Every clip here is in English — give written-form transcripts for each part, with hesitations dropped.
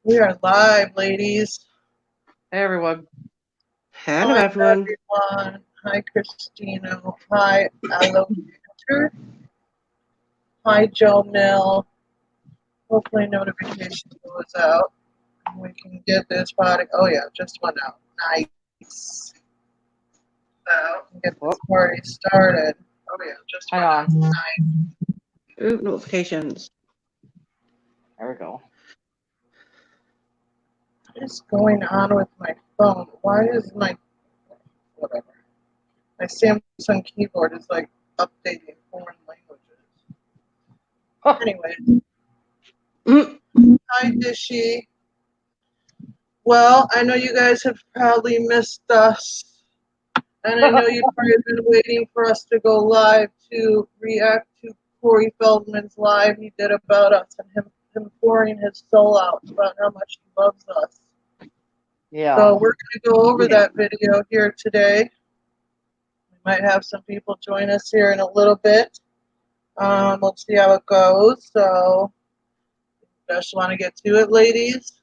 We are live, ladies. Hey everyone. Hello, Hi, everyone. everyone. Hi, Christina. Hi, Allocator. Hi, Joe Mill. Hopefully, notification goes out. We can get this party. Oh, yeah, just went out. Nice. So, we can get this Whoop, party started. Oh, yeah, just hang went out. on. Nice. Ooh, notifications. There we go. What is going on with my phone? Why is my. Whatever. My Samsung keyboard is like updating foreign languages. Anyway, Mm, hi, Dishy. Well, I know you guys have probably missed us, and I know you've probably been waiting for us to go live to react to Corey Feldman's live he did about us and him pouring his soul out about how much he loves us. Yeah. So we're going to go over yeah. that video here today. We might have some people join us here in a little bit. We'll see how it goes. So, you just want to get to it, ladies?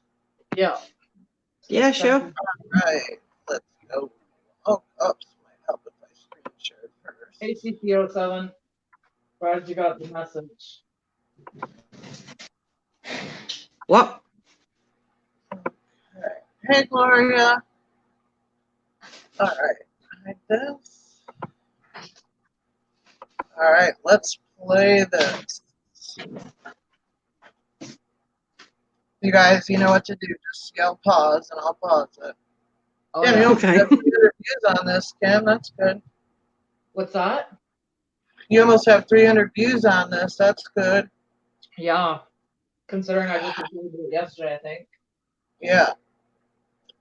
Yeah. Yeah, sure. Right, let's go. Oh, oops, might help if I screen share first. ACC07. Glad you got the message. What? Okay. Hey, Gloria. All right, hide this. All right, let's play this. You guys, you know what to do. Just yell pause, and I'll pause it. Oh Damn, you yeah. almost Okay. have 300 views on this, Kim. That's good. What's that? You almost have 300 views on this. That's good. Yeah. Considering I just uploaded it yesterday, I think. Yeah.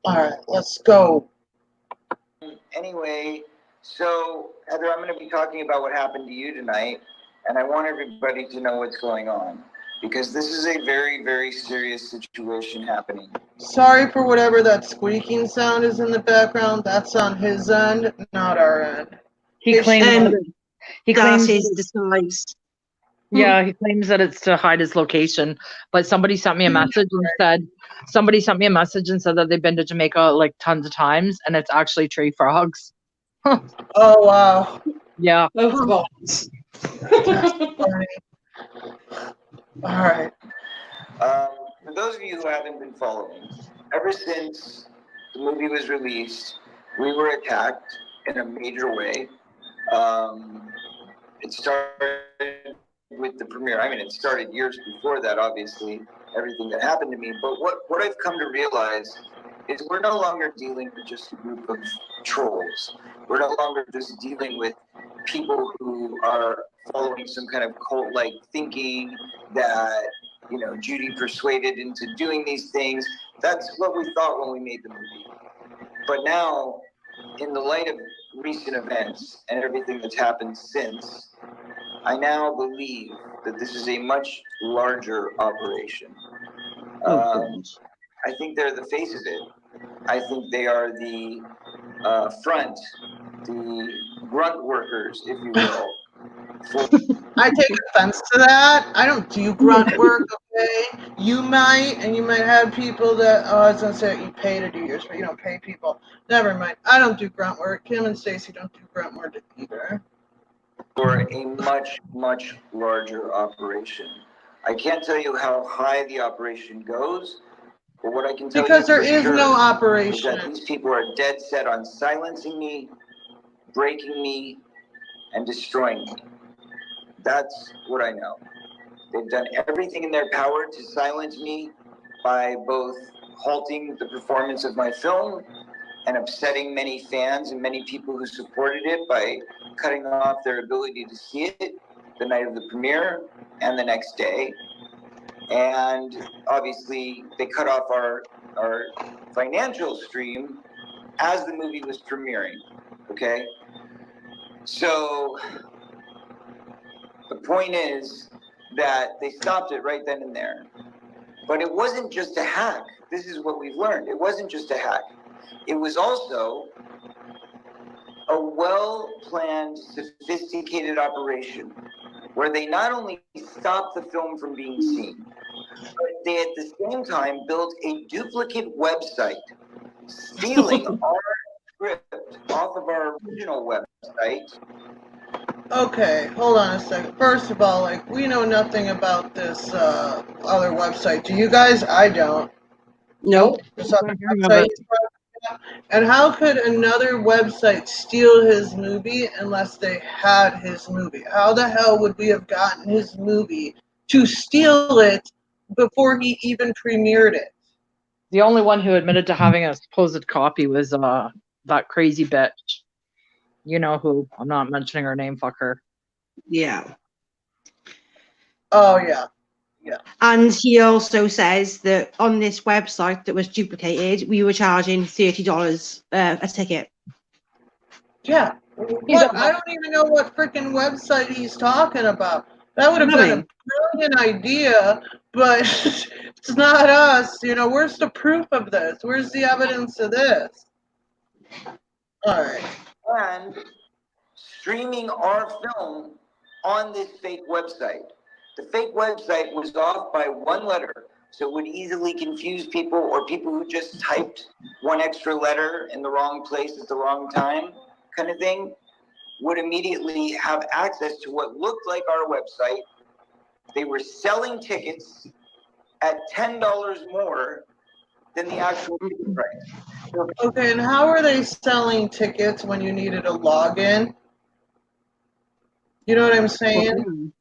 All right, let's go. Anyway, so Heather, I'm going to be talking about what happened to you tonight, and I want everybody to know what's going on because this is a very, very serious situation happening. Sorry for whatever that squeaking sound is in the background. That's on his end, not our end. He Is claims she- Um, that he claims Darcy's that disguise. yeah, he claims that it's to hide his location. But somebody sent me a message and said that they've been to Jamaica like tons of times and it's actually tree frogs. Oh, wow. Yeah. Oh, God. That's funny. All right. For those of you who haven't been following, ever since the movie was released, we were attacked in a major way. It started with the premiere. I mean, it started years before that, obviously, everything that happened to me. But what I've come to realize is we're no longer dealing with just a group of trolls. We're no longer just dealing with people who are following some kind of cult-like thinking that, you know, Judy persuaded into doing these things. That's what we thought when we made the movie. But now, in the light of recent events and everything that's happened since, I now believe that this is a much larger operation. Oh, God. I think they're the face of it. I think they are the front, the grunt workers, if you will. I take offense to that. I don't do grunt work, okay? You might, and you might have people that, oh, I was going to say you pay to do yours, but you don't pay people. Never mind. I don't do grunt work. Kim and Stacy don't do grunt work either. For a much, much larger operation. I can't tell you how high the operation goes, but what I can tell Because you there for is sure no is operation. that these people are dead set on silencing me, breaking me, and destroying me. That's what I know. They've done everything in their power to silence me by both halting the performance of my film and upsetting many fans and many people who supported it by cutting off their ability to see it the night of the premiere and the next day. And obviously, they cut off our financial stream as the movie was premiering. Okay? So the point is that they stopped it right then and there. But it wasn't just a hack. This is what we've learned. It wasn't just a hack. It was also a well-planned, sophisticated operation where they not only stopped the film from being seen, But they at the same time built a duplicate website, stealing our script off of our original website. Okay, hold on a second. First of all, like, we know nothing about this other website. Do you guys? I don't. Nope. This other Never heard of website. it. And how could another website steal his movie unless they had his movie? How the hell would we have gotten his movie to steal it before he even premiered it? The only one who admitted to having a supposed copy was that crazy bitch. You know who? I'm not mentioning her name. Fuck her. Yeah. Oh, yeah. And he also says that on this website that was duplicated, we were charging $30 a ticket. Yeah. He's What? I don't even know what freaking website he's talking about. That would have been a brilliant idea, but it's not us. You know, where's the proof of this? Where's the evidence of this? All right. And streaming our film on this fake website. The fake website was off by one letter, so it would easily confuse people, or people who just typed one extra letter in the wrong place at the wrong time, kind of thing, would immediately have access to what looked like our website. They were selling tickets at $10 more than the actual ticket price. Okay, and how are they selling tickets when you needed a login? You know what I'm saying?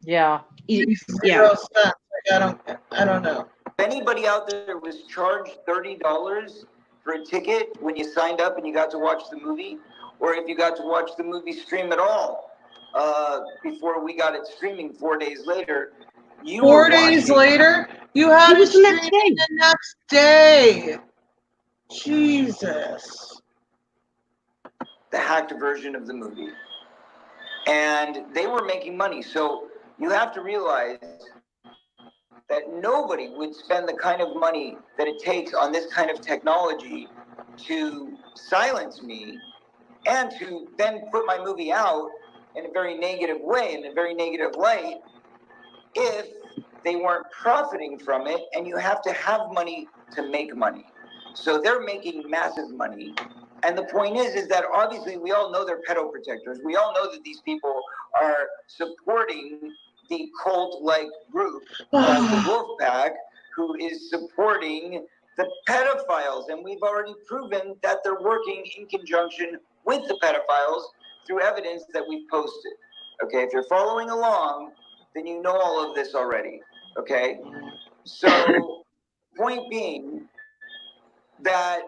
Yeah. Makes Yeah. zero sense. Like, I don't know. If anybody out there was charged $30 for a ticket when you signed up and you got to watch the movie, or if you got to watch the movie stream at all, before we got it streaming 4 days later, you 4 were days watching later, you had It it was the next streaming day. the next day. Jesus. the hacked version of the movie. And they were making money. So you have to realize that nobody would spend the kind of money that it takes on this kind of technology to silence me and to then put my movie out in a very negative way, in a very negative light, if they weren't profiting from it. And you have to have money to make money. So they're making massive money. And the point is that obviously we all know they're pedo protectors. We all know that these people are supporting the cult-like group called the Wolf Pack, who is supporting the pedophiles. And we've already proven that they're working in conjunction with the pedophiles through evidence that we've posted. Okay, if you're following along, then you know all of this already. Okay? So, point being that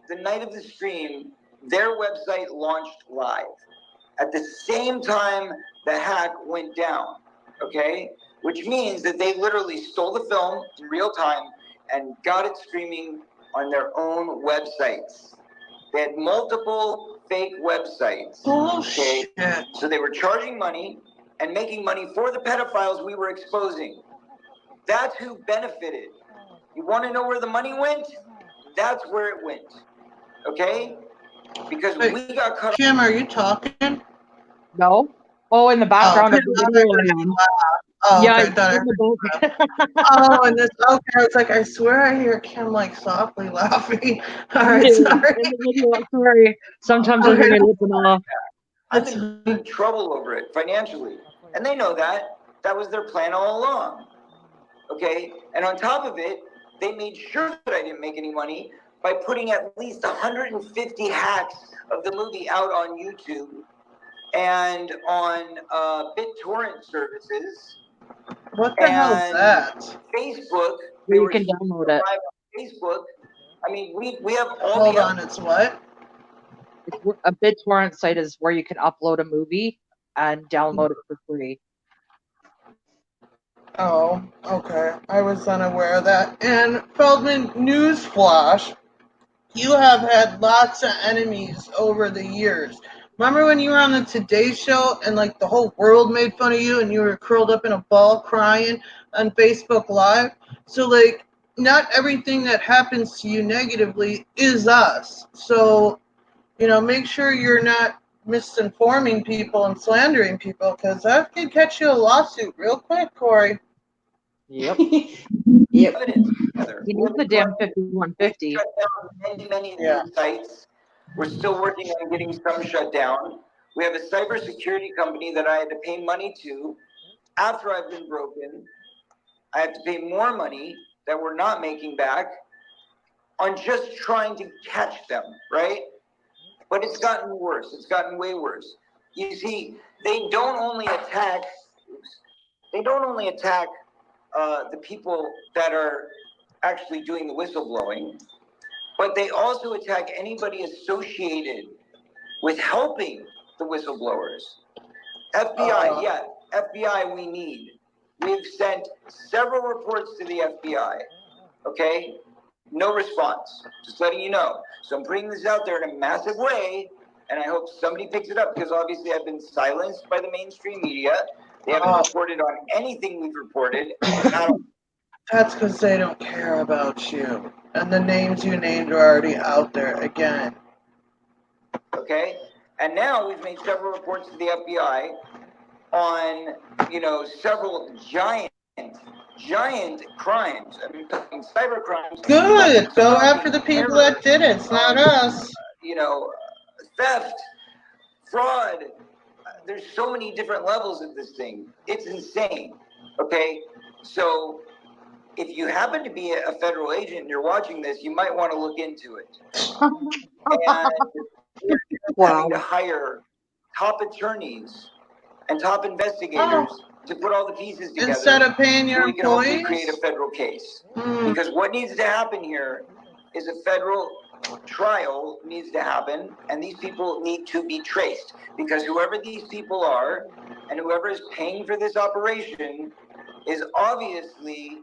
the night of the stream, their website launched live. At the same time the hack went down, okay? Which means that they literally stole the film in real time and got it streaming on their own websites. They had multiple fake websites. Okay? Bullshit. So they were charging money and making money for the pedophiles we were exposing. That's who benefited. You want to know where the money went? That's where it went. Okay? Because Wait, we got cut off. Kim, are you talking? No. Oh, in the background of okay, the now video. I heard you laugh. Oh, Yeah, okay, I thought I in heard the back. Oh, and this, okay, I was like, I swear I hear Kim like softly laughing. All right, In sorry. the video, sorry. Sometimes I Okay. hear you looking off. I'm in big trouble over it financially. And they know that. That was their plan all along. Okay? And on top of it, they made sure that I didn't make any money by putting at least 150 hacks of the movie out on YouTube and on BitTorrent services. What the hell is And that? Facebook. Where you can download it. Live on Facebook. I mean, we have all Hold the on, it's what? A BitTorrent site is where you can upload a movie and download it for free. Oh, okay. I was unaware of that. And Feldman, newsflash, you have had lots of enemies over the years. Remember when you were on the Today Show and like the whole world made fun of you and you were curled up in a ball crying on Facebook Live? So like, not everything that happens to you negatively is us. So, you know, make sure you're not misinforming people and slandering people because that could catch you a lawsuit real quick, Corey. Yep. Yep. evidence together. He needs the damn 5150. Shut down many of Yeah. these sites. We're still working on getting some shut down. We have a cybersecurity company that I had to pay money to after I've been broken. I have to pay more money that we're not making back on just trying to catch them, right? But it's gotten worse. It's gotten way worse. You see, they don't only attack the people that are actually doing the whistleblowing, but they also attack anybody associated with helping the whistleblowers. FBI, yeah, FBI we need. We've sent several reports to the FBI, okay? No response, just letting you know. So I'm putting this out there in a massive way, and I hope somebody picks it up, because obviously I've been silenced by the mainstream media. They haven't reported on anything we've reported. That's because they don't care about you. And the names you named are already out there again. Okay? And now we've made several reports to the FBI on, several giant crimes. I mean, cyber crimes. Good. Go after the people that did it. It's not us. Theft, fraud. There's so many different levels of this thing. It's insane. Okay? So if you happen to be a federal agent and you're watching this, you might want to look into it. And we're having to hire top attorneys and top investigators to put all the pieces together. Instead of paying your so we can hopefully employees? create a federal case. Because what needs to happen here is a federal trial needs to happen, and these people need to be traced. Because whoever these people are, and whoever is paying for this operation, is obviously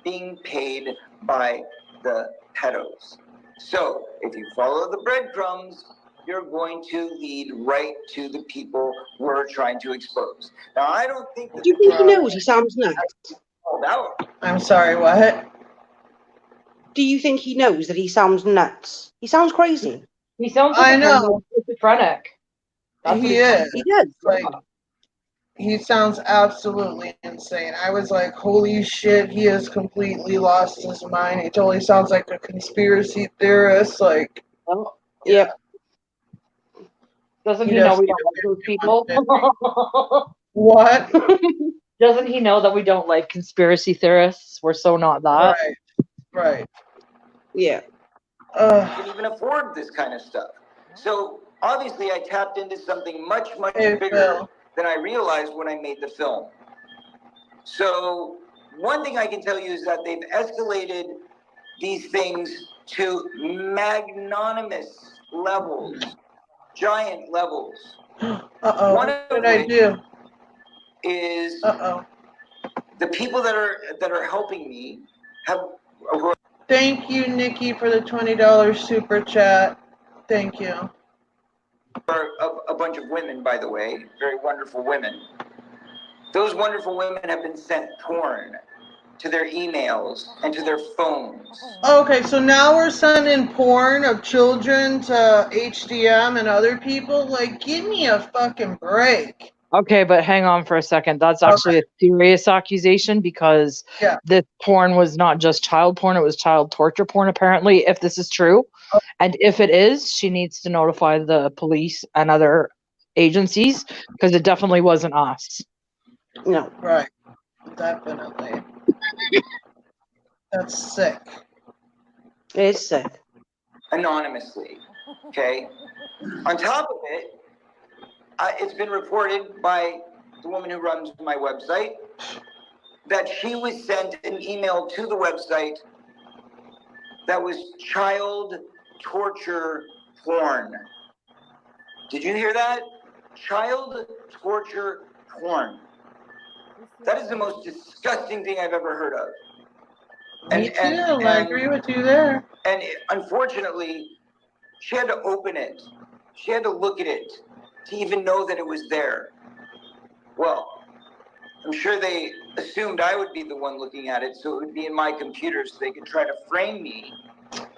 being paid by the pedos. So if you follow the breadcrumbs, you're going to lead right to the people we're trying to expose. Now, I don't think that Do you think he knows he sounds nuts? I'm sorry, what? Do you think he knows that he sounds nuts? He sounds crazy. He sounds I like a know. paranoid schizophrenic. That's what He sounds is. He does. Like, he sounds absolutely insane. I was like, holy shit, he has completely lost his mind. He totally sounds like a conspiracy theorist. Like, well, Yep. doesn't He he know does we need don't like those people? what? Doesn't he know that we don't like conspiracy theorists? We're so not that. Right. Yeah. Can even afford this kind of stuff. So obviously I tapped into something much Hey, bigger Phil. than I realized when I made the film. So one thing I can tell you is that they've escalated these things to magnanimous levels, giant levels. Uh-oh, One what of did I which do? is Uh-oh. the people that are helping me have Thank you, Nikki, for the $20 super chat. Thank you. are a bunch of women, by the way, very wonderful women. Those wonderful women have been sent porn to their emails and to their phones. Okay, so now we're sending porn of children to HDM and other people? Like, give me a fucking break. Okay, but hang on for a second. That's actually a serious accusation because Yeah. this porn was not just child porn, it was child torture porn, apparently, if this is true. And if it is, she needs to notify the police and other agencies because it definitely wasn't us. No. Right. Definitely. That's sick. It is sick. Anonymously, okay? On top of it, it's been reported by the woman who runs my website that she was sent an email to the website that was child torture porn. Did you hear that? Child torture porn. That is the most disgusting thing I've ever heard of. Me too. I agree with you there. And unfortunately, she had to open it. She had to look at it to even know that it was there. Well, I'm sure they assumed I would be the one looking at it, so it would be in my computer so they could try to frame me.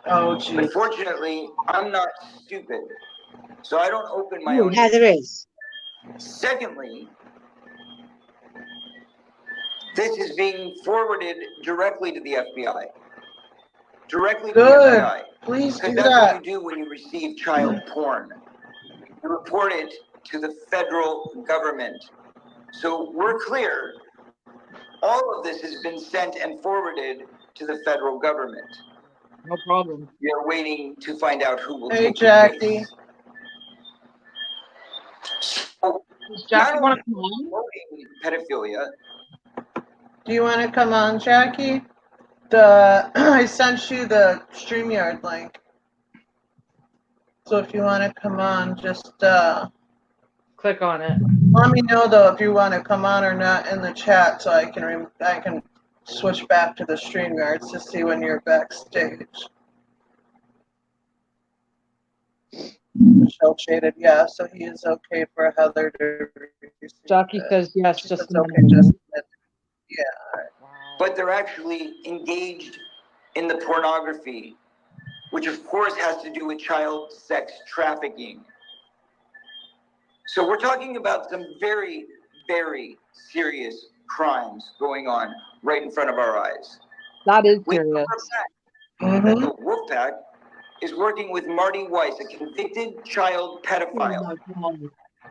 Oh, But geez. fortunately, I'm not stupid. So I don't open my own. Yeah, there is. Secondly, This is being forwarded directly to the FBI. Directly to the Good. FBI. Please Because do that's what that. you do when you receive child porn. You report it to the federal government. So we're clear. All of this has been sent and forwarded to the federal government. No problem. We are waiting to find out who will Hey, take the Jackie. case. So, Does not Jackie only want to come on? promoting pedophilia, Do you want to come on, Jackie? I sent you the StreamYard link. So if you want to come on, just Click on it. let me know though if you want to come on or not in the chat, so I can switch back to the StreamYards to see when you're backstage. Michelle shaded, yeah, so he is okay for Heather to receive Jackie it. says yes, She just says a okay, minute. just a minute. Yeah. but they're actually engaged in the pornography, which of course has to do with child sex trafficking. So we're talking about some very, very serious crimes going on right in front of our eyes. That is We know serious. for a fact Mm-hmm. that the Wolfpack is working with Marty Weiss, a convicted child pedophile.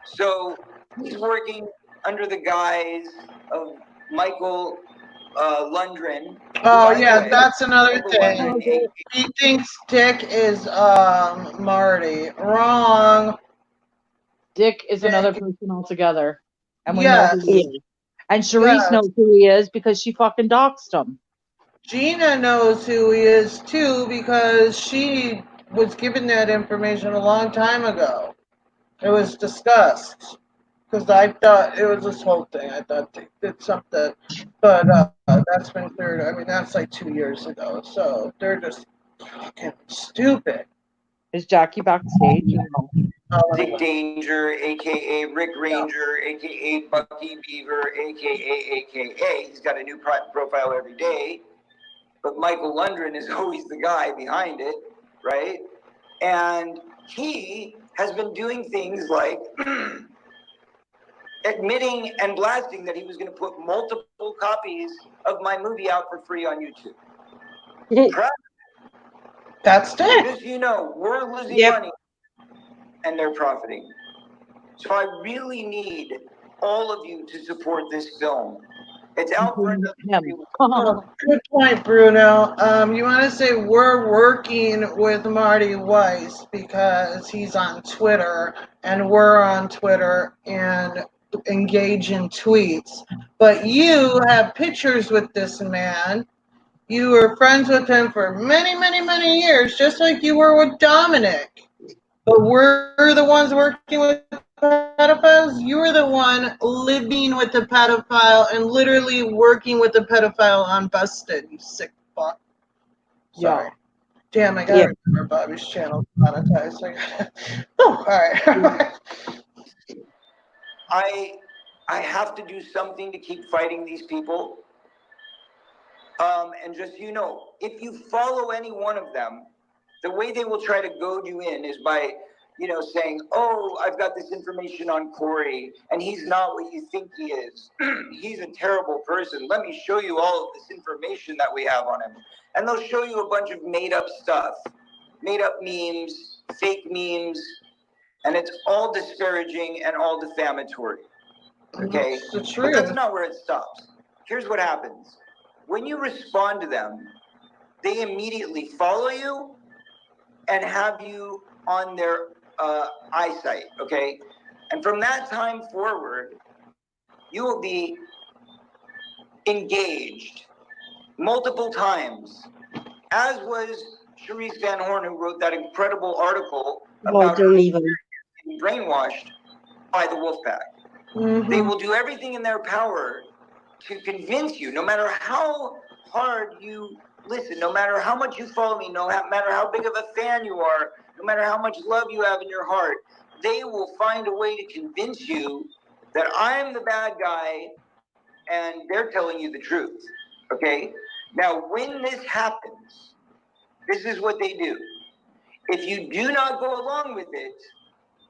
So he's working under the guise of Michael Lundgren. Oh By the yeah, way, that's another Michael thing. Lundgren, He thinks Dick is Marty. Wrong. Dick is another Dick. person altogether. And we know Yes. who he is. And Charisse Yes. knows who he is because she fucking doxed him. Gina knows who he is too because she was given that information a long time ago. It was discussed. Because I thought it was this whole thing. I thought they did something. But that's been cleared. I mean, that's like 2 years ago. So they're just fucking stupid. Is Jackie backstage? No. Dick Danger, aka Rick Ranger, aka Bucky Beaver, aka. He's got a new profile every day. But Michael Lundgren is always the guy behind it, right? And he has been doing things like admitting and blasting that he was going to put multiple copies of my movie out for free on YouTube. That's it. Just so you know, we're losing Yep. money and they're profiting. So I really need all of you to support this film. It's out for another Him. Oh, good point, Bruno. You want to say we're working with Marty Weiss because he's on Twitter and we're on Twitter and engage in tweets. But you have pictures with this man. You were friends with him for many, many, many years, just like you were with Dominic. But we're the ones working with pedophiles. You were the one living with the pedophile and literally working with the pedophile on Busted, you sick fuck. Sorry. Yeah. Damn, I gotta remember Bobby's channel monetized. Oh, alright. I have to do something to keep fighting these people. And just so you know, if you follow any one of them, the way they will try to goad you in is by, saying, "Oh, I've got this information on Corey, and he's not what you think he is. He's a terrible person. Let me show you all of this information that we have on him." And they'll show you a bunch of made-up stuff, made-up memes, fake memes, and it's all disparaging and all defamatory. Okay? It's the But truth. that's not where it stops. Here's what happens. When you respond to them, they immediately follow you and have you on their eyesight, okay? And from that time forward, you will be engaged multiple times, as was Charisse Van Horn, who wrote that incredible article about don't even. being brainwashed by the Wolfpack. Mm-hmm. They will do everything in their power to convince you, no matter how hard you listen, no matter how much you follow me, no matter how big of a fan you are, no matter how much love you have in your heart, they will find a way to convince you that I'm the bad guy and they're telling you the truth. Okay? Now, when this happens, this is what they do. If you do not go along with it,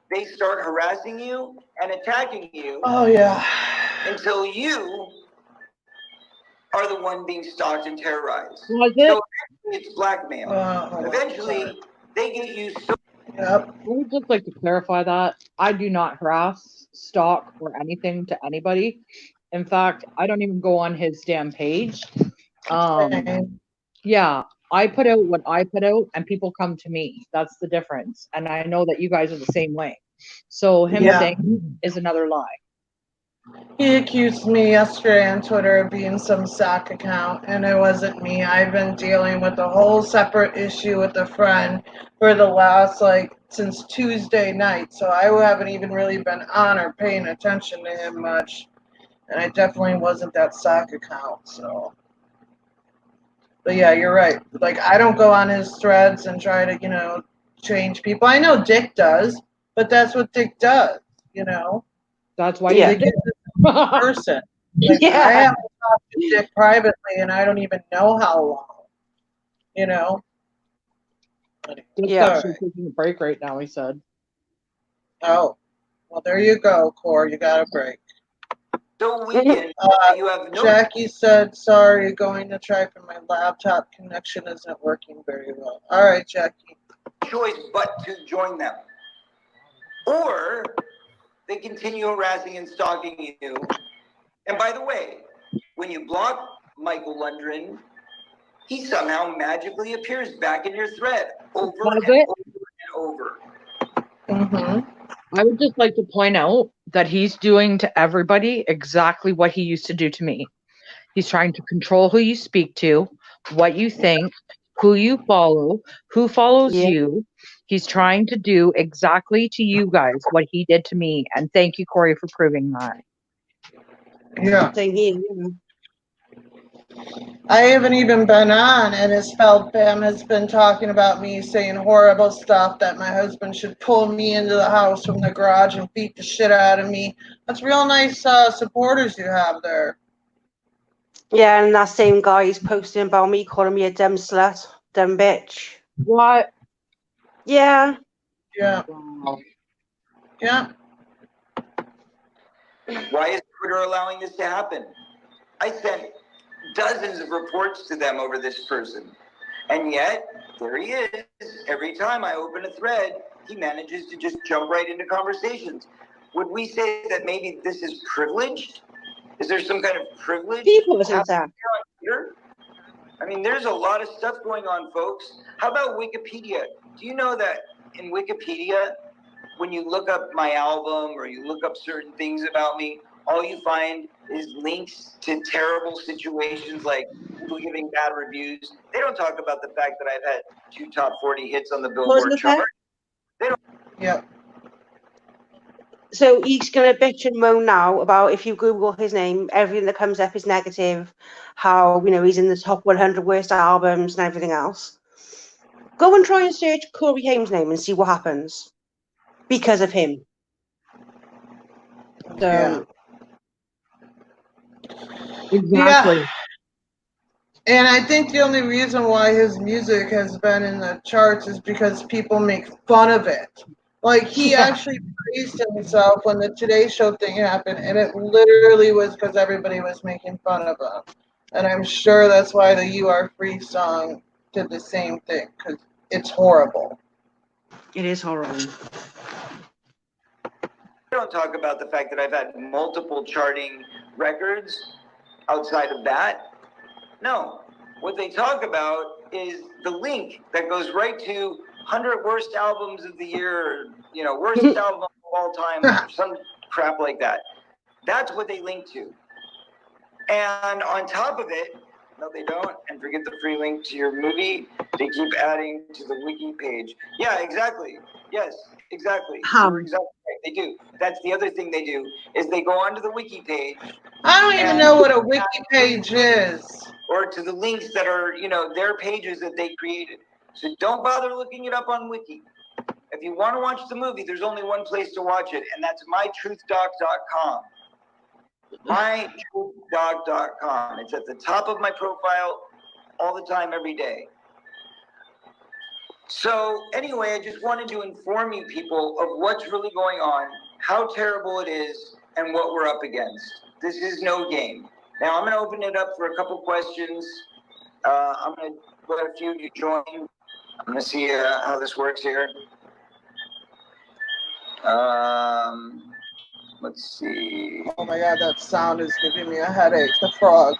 they start harassing you and attacking you Oh, yeah. until you are the one being stalked and terrorized. Was it? So it's blackmail. Hold on, Eventually, sorry. they get you so Yep. I would just like to clarify that I do not harass, stalk, or anything to anybody. In fact, I don't even go on his damn page. Same. Yeah, I put out what I put out, and people come to me. That's the difference. And I know that you guys are the same way. So him Yeah. saying is another lie. He accused me yesterday on Twitter of being some sock account, and it wasn't me. I've been dealing with a whole separate issue with a friend for the last, since Tuesday night, so I haven't even really been on or paying attention to him much, and I definitely wasn't that sock account, so. But yeah, you're right. Like, I don't go on his threads and try to, change people. I know Dick does, but that's what Dick does, you know? That's why Yeah. he's a dick. Person. Like, I Yeah. haven't talked to Dick privately, and I don't even know how long. You know. Dick's Yeah. actually taking a break right now, he said. Oh, well, there you go, Core. You got a break. weakened that you have no Jackie said, "Sorry, going to try for my laptop connection isn't working very well." All right, Jackie. choice but to join them. Or they continue harassing and stalking you. And by the way, when you block Michael Lundgren, he somehow magically appears back in your thread over Was and it? over and over. Mm-hmm. I would just like to point out that he's doing to everybody exactly what he used to do to me. He's trying to control who you speak to, what you think, who you follow, who follows Yeah. you. He's trying to do exactly to you guys what he did to me. And thank you, Corey, for proving that. Yeah. Same here. I haven't even been on, and his Feldman has been talking about me, saying horrible stuff that my husband should pull me into the house from the garage and beat the shit out of me. That's real nice supporters you have there. Yeah, and that same guy is posting about me, calling me a dumb slut, dumb bitch. What? Yeah. Yeah, Wow. yeah. Why is Twitter allowing this to happen? I sent dozens of reports to them over this person. And yet, there he is. Every time I open a thread, he manages to just jump right into conversations. Would we say that maybe this is privileged? Is there some kind of privilege People, isn't happening that? here on Twitter? I mean, there's a lot of stuff going on, folks. How about Wikipedia? Do you know that in Wikipedia, when you look up my album or you look up certain things about me, all you find is links to terrible situations like people giving bad reviews. They don't talk about the fact that I've had 2 top 40 hits on the What was Billboard I gonna chart. say? Yep. So he's gonna bitch and moan now about if you Google his name, everything that comes up is negative. How he's in the top 100 worst albums and everything else. Go and try and search Corey Haim's name and see what happens because of him. So Yeah. Exactly. Yeah. And I think the only reason why his music has been in the charts is because people make fun of it. Like, he yeah, actually praised himself when the Today Show thing happened, and it literally was because everybody was making fun of him. And I'm sure that's why the You Are Free song did the same thing, because it's horrible. it is horrible. I don't talk about the fact that I've had multiple charting records outside of that. No. What they talk about is the link that goes right to 100 worst albums of the year, or, worst album of all time, or some crap like that. That's what they link to. And on top of it, no, they don't, and forget the free link to your movie, they keep adding to the wiki page. Yeah, exactly. Yes, exactly. You're exactly right. They do. That's the other thing they do, is they go onto the wiki page. I don't even know what a wiki page is. Or to the links that are, their pages that they created. So don't bother looking it up on Wiki. If you want to watch the movie, there's only one place to watch it, and that's mytruthdoc.com. mytruthdoc.com. It's at the top of my profile all the time, every day. So anyway, I just wanted to inform you people of what's really going on, how terrible it is, and what we're up against. This is no game. Now I'm going to open it up for a couple questions. I'm going to let a few of you join. I'm going to see how this works here. Let's see. Oh my god, that sound is giving me a headache. The frogs.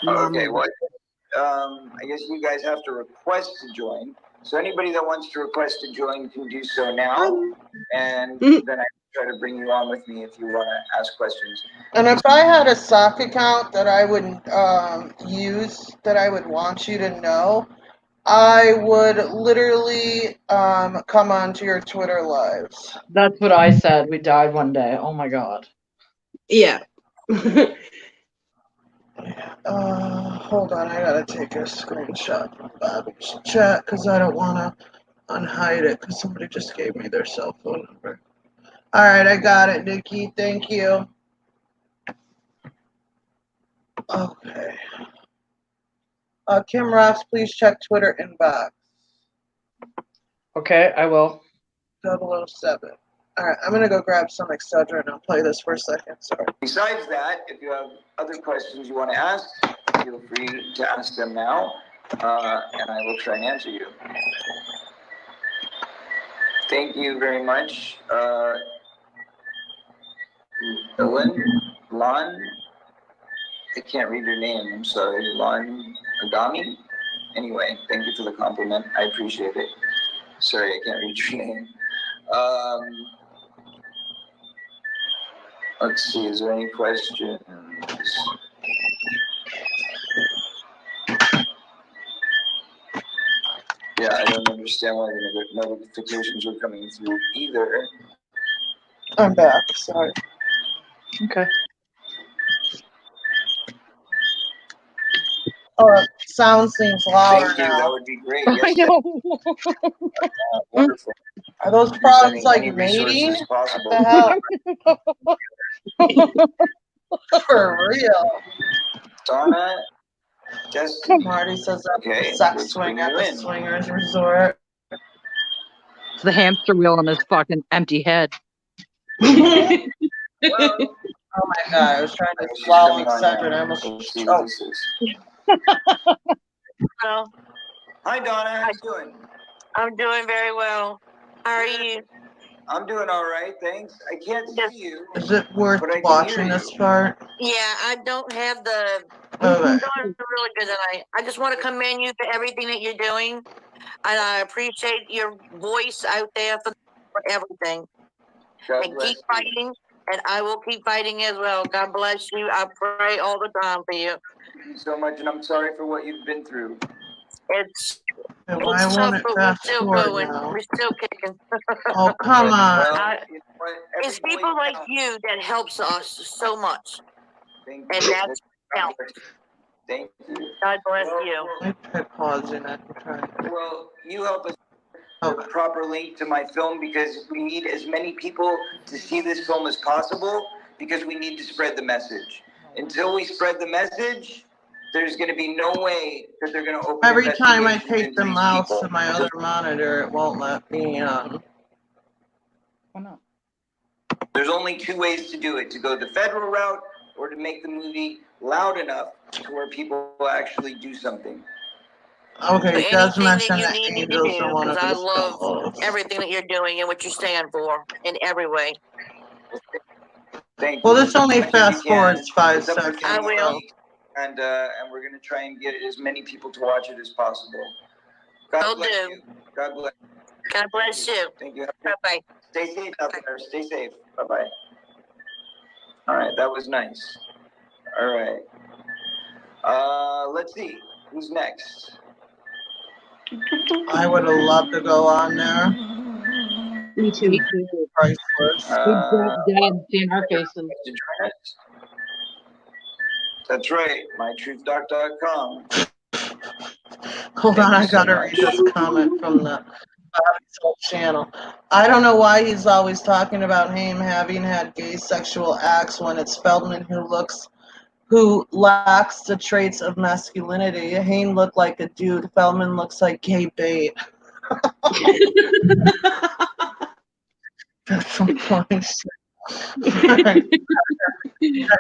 Okay, well, I guess you guys have to request to join. So anybody that wants to request to join can do so now, and then I try to bring you on with me if you want to ask questions. And if I had a sock account that I would use, that I would want you to know, I would literally come onto your Twitter lives. That's what I said. We died one day. Oh my god. Yeah. Hold on, I gotta take a screenshot from Bobby's chat because I don't want to unhide it because somebody just gave me their cell phone number. All right, I got it, Nikki. Thank you. Okay. Kim Ross, please check Twitter inbox. Okay, I will. 007. All right, I'm gonna go grab some Excedrin and I'll play this for a second. Sorry. Besides that, if you have other questions you want to ask, feel free to ask them now, and I will try and answer you. Thank you very much, Lon. I can't read your name. I'm sorry, Lon Agami. Anyway, thank you for the compliment. I appreciate it. Sorry, I can't read your name. Let's see, is there any questions? Yeah, I don't understand why the notifications were coming through either. I'm back. Sorry. Okay. Oh, sound seems louder Thank you, that now. would be great. I Yes, know. wonderful. Are those Sending frogs like any mating? resources possible. What the hell? For real. Donna, Destiny. Marty says that's Okay, the sex let's swing bring at you the in. swingers resort. It's the hamster wheel on his fucking empty head. Well, Oh my god, I was trying to she's swallow coming on Excedrin. I now. almost Let's see choked. what this is. Hello. Hi, Donna. How you doing? I'm doing very well. How are you? I'm doing all right, thanks. I can't Yes. see you. Is it worth But I can watching hear this you. part? Yeah, I don't have the. Okay. I'm doing really good tonight. I just want to commend you for everything that you're doing, and I appreciate your voice out there for everything. God And bless keep you. fighting, and I will keep fighting as well. God bless you. I pray all the time for you. Thank you so much, and I'm sorry for what you've been through. It's Okay, why it's won't tough, it but we're fast still forward going. now? We're still kicking. Oh, come on. Well, you know what? Every It's people voice like counts. you that helps us so much, Thank and you. that's help. Thank you. God bless you. I tried pausing it and trying to. Well, you help us Okay. the proper link to my film because we need as many people to see this film as possible because we need to spread the message. Until we spread the message, there's going to be no way that they're going to open Every time I investigations take into the these mouse people. to my other monitor, it won't let me. Why not? There's only two ways to do it: to go the federal route or to make the movie loud enough to where people actually do something. Okay, So it does anything mention that the you need to angels in do, one because of I these love symbols. everything that you're doing and what you stand for in every way. Thank Well, you. this only As much as fast you can. forwards 5 It's up to seconds. I will. So. And we're going to try and get as many people to watch it as possible. God Will bless do. you. God bless. God bless you. Thank you. Bye bye. Stay safe out there. Stay safe. Bye bye. All right, that was nice. All right. Let's see. Who's next? I would have loved to go on there. Me too. Me too. Priceless. Dead, seeing our faces. To join us? That's right. MyTruthDoc.com. Hold Thank on, you I so gotta much. read this comment from the Bobby's whole channel. I don't know why he's always talking about him having had gay sexual acts when it's Feldman who lacks the traits of masculinity. Hain looked like a dude. Feldman looks like gay bait. That's some funny shit. That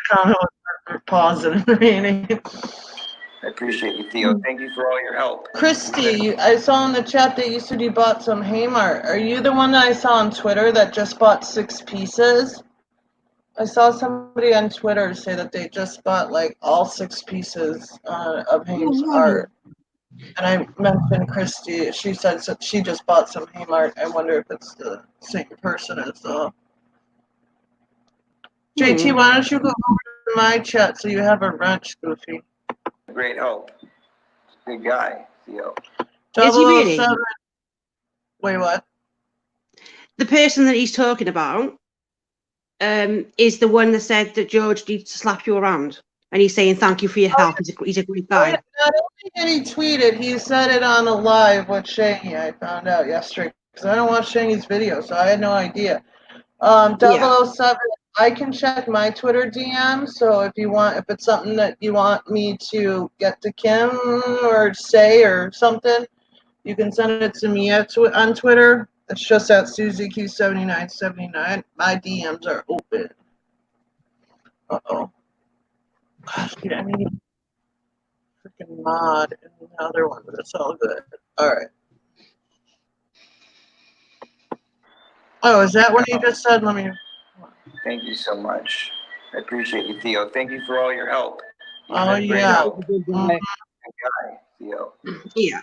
comment was or pause it in the meeting. I appreciate you, Theo. Thank you for all your help. Christy, I saw in the chat that you said you bought some Haymart. Are you the one that I saw on Twitter that just bought 6 pieces? I saw somebody on Twitter say that they just bought like all 6 pieces of Hames art. And I mentioned Christy. She said that she just bought some Haymart. I wonder if it's the same person as JT, why don't you go over to my chat so you have a wrench, Goofy? Great help. Good guy, Theo. Is he really? 007. Wait, what? The person that he's talking about is the one that said that George needs to slap you around. And he's saying thank you for your help. He's a great guy. Not only did he tweet it, he said it on a live with Shangy. I found out yesterday because I don't watch Shangy's videos, so I had no idea. 007, I can check my Twitter DM. So if it's something that you want me to get to Kim or say or something, you can send it to me on Twitter. It's just at SusieQ7979. My DMs are open. Uh-oh. Gosh, dude, I need freaking mod and the other one, but it's all good. All right. Oh, is that what you just said? Let me. Thank you so much. I appreciate you, Theo. Thank you for all your help. You've Oh, been great yeah. help. Good guy, Theo. Yeah.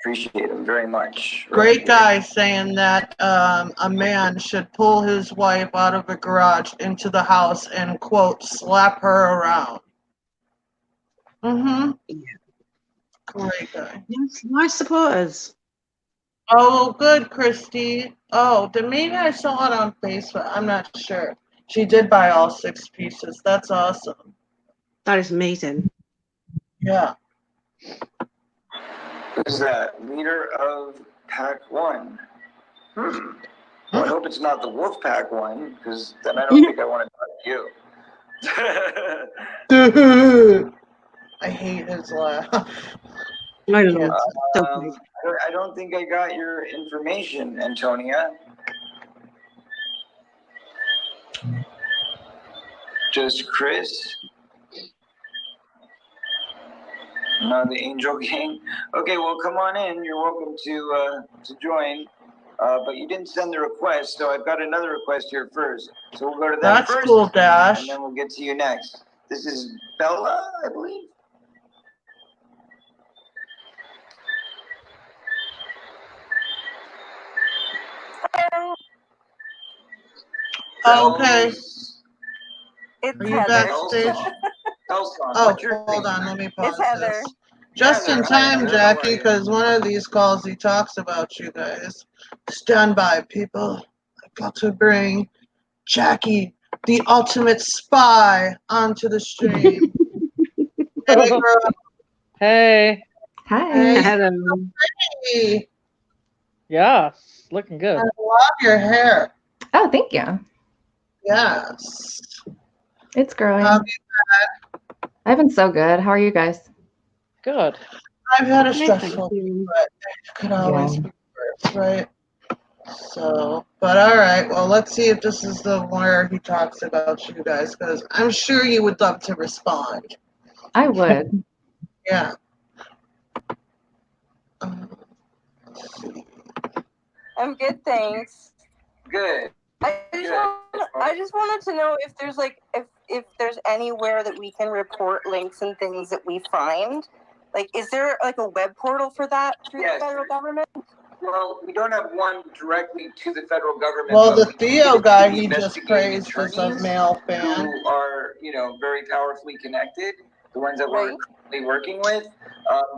Appreciate him very much. Great guy saying that a man should pull his wife out of a garage into the house and, quote, slap her around. Mm-hmm. Yeah. Great guy. Yes, nice supporters. Oh, good, Christy. Oh, then maybe I saw it on Facebook. I'm not sure. She did buy all 6 pieces. That's awesome. That is amazing. Yeah. Who's that? Leader of Pack 1. Well, I hope it's not the Wolf Pack 1, because then I don't think I want to talk to you. Dude. I hate his laugh. I don't know. I don't think I got your information, Antonia. Just Chris? No, the Angel Gang. Okay, well, come on in. You're welcome to join. But you didn't send the request, so I've got another request here first. So we'll go to them That's first. cool, Dash. And then we'll get to you next. This is Bella, I believe. Okay. It's Are you Heather. backstage? Oh, hold on. Let me pause It's Heather. this. Just in Heather, time, hi, Jackie, because one of these calls he talks about you guys. Stand by, people. I've got to bring Jackie, the ultimate spy, onto the stream. Hey, girl. Hey. Hi. Hey, Hello. hey. Yeah, looking good. I love your hair. Oh, thank you. Yes. It's growing. Um, I've been so good. How are you guys? Good. I've had a Nice, stressful thank week, you. but it could always be worse, right? So, but all right. Well, let's see if this is the where he talks about you guys, because I'm sure you would love to respond. I would. Yeah. Let's see. I'm good, thanks. Good. I just wanted to know if there's like if there's anywhere that we can report links and things that we find. Like, is there like a web portal for that through Yes. the federal government? Well, we don't have one directly to the federal government. Well, the but Theo we guy do he just investigating praised is a attorneys male fan. who are, very powerfully connected, the ones that we're Right. currently working with,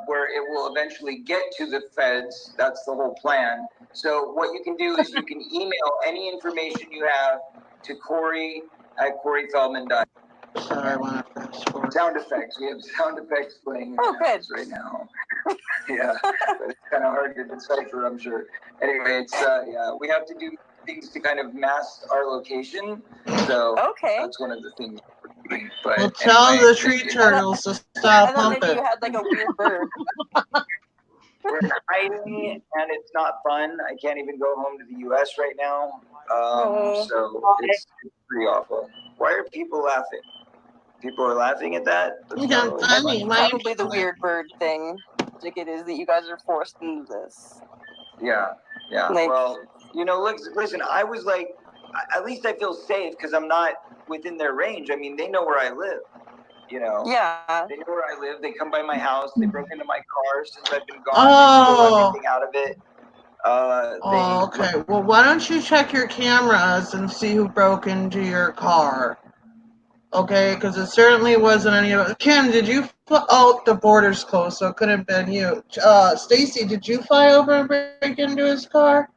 where it will eventually get to the feds. That's the whole plan. So what you can do is you can email any information you have to Corey at CoreyFeldman.com. Sorry, I want to fast forward. Sound effects. We have sound effects playing in Oh, the house good. right now. Yeah, but it's kind of hard to decipher, I'm sure. Anyway, it's yeah, we have to do things to kind of mask our location. So Okay. that's one of the things we're doing. But Well, tell anyway, the tree turtles to stop I thought maybe pumping. you had like a weird bird. we're hiding, and it's not fun. I can't even go home to the U.S. right now. Oh. So it's pretty awful. Why are people laughing? People are laughing at that. That's Yeah, not really funny. funny. Why you Probably the doing weird bird thing. Like it is that you guys are forced into this. Yeah, yeah. Like- Well, you know, listen. I was like, at least I feel safe because I'm not within their range. I mean, they know where I live. You know. Yeah. They know where I live. They come by my house. They broke into my car since I've been gone. They Oh. stole everything out of it. Oh, okay. Well, why don't you check your cameras and see who broke into your car? Okay, because it certainly wasn't any of it. Kim, did you? Oh, the border's closed, so it couldn't have been you. Stacy, did you fly over and break into his car?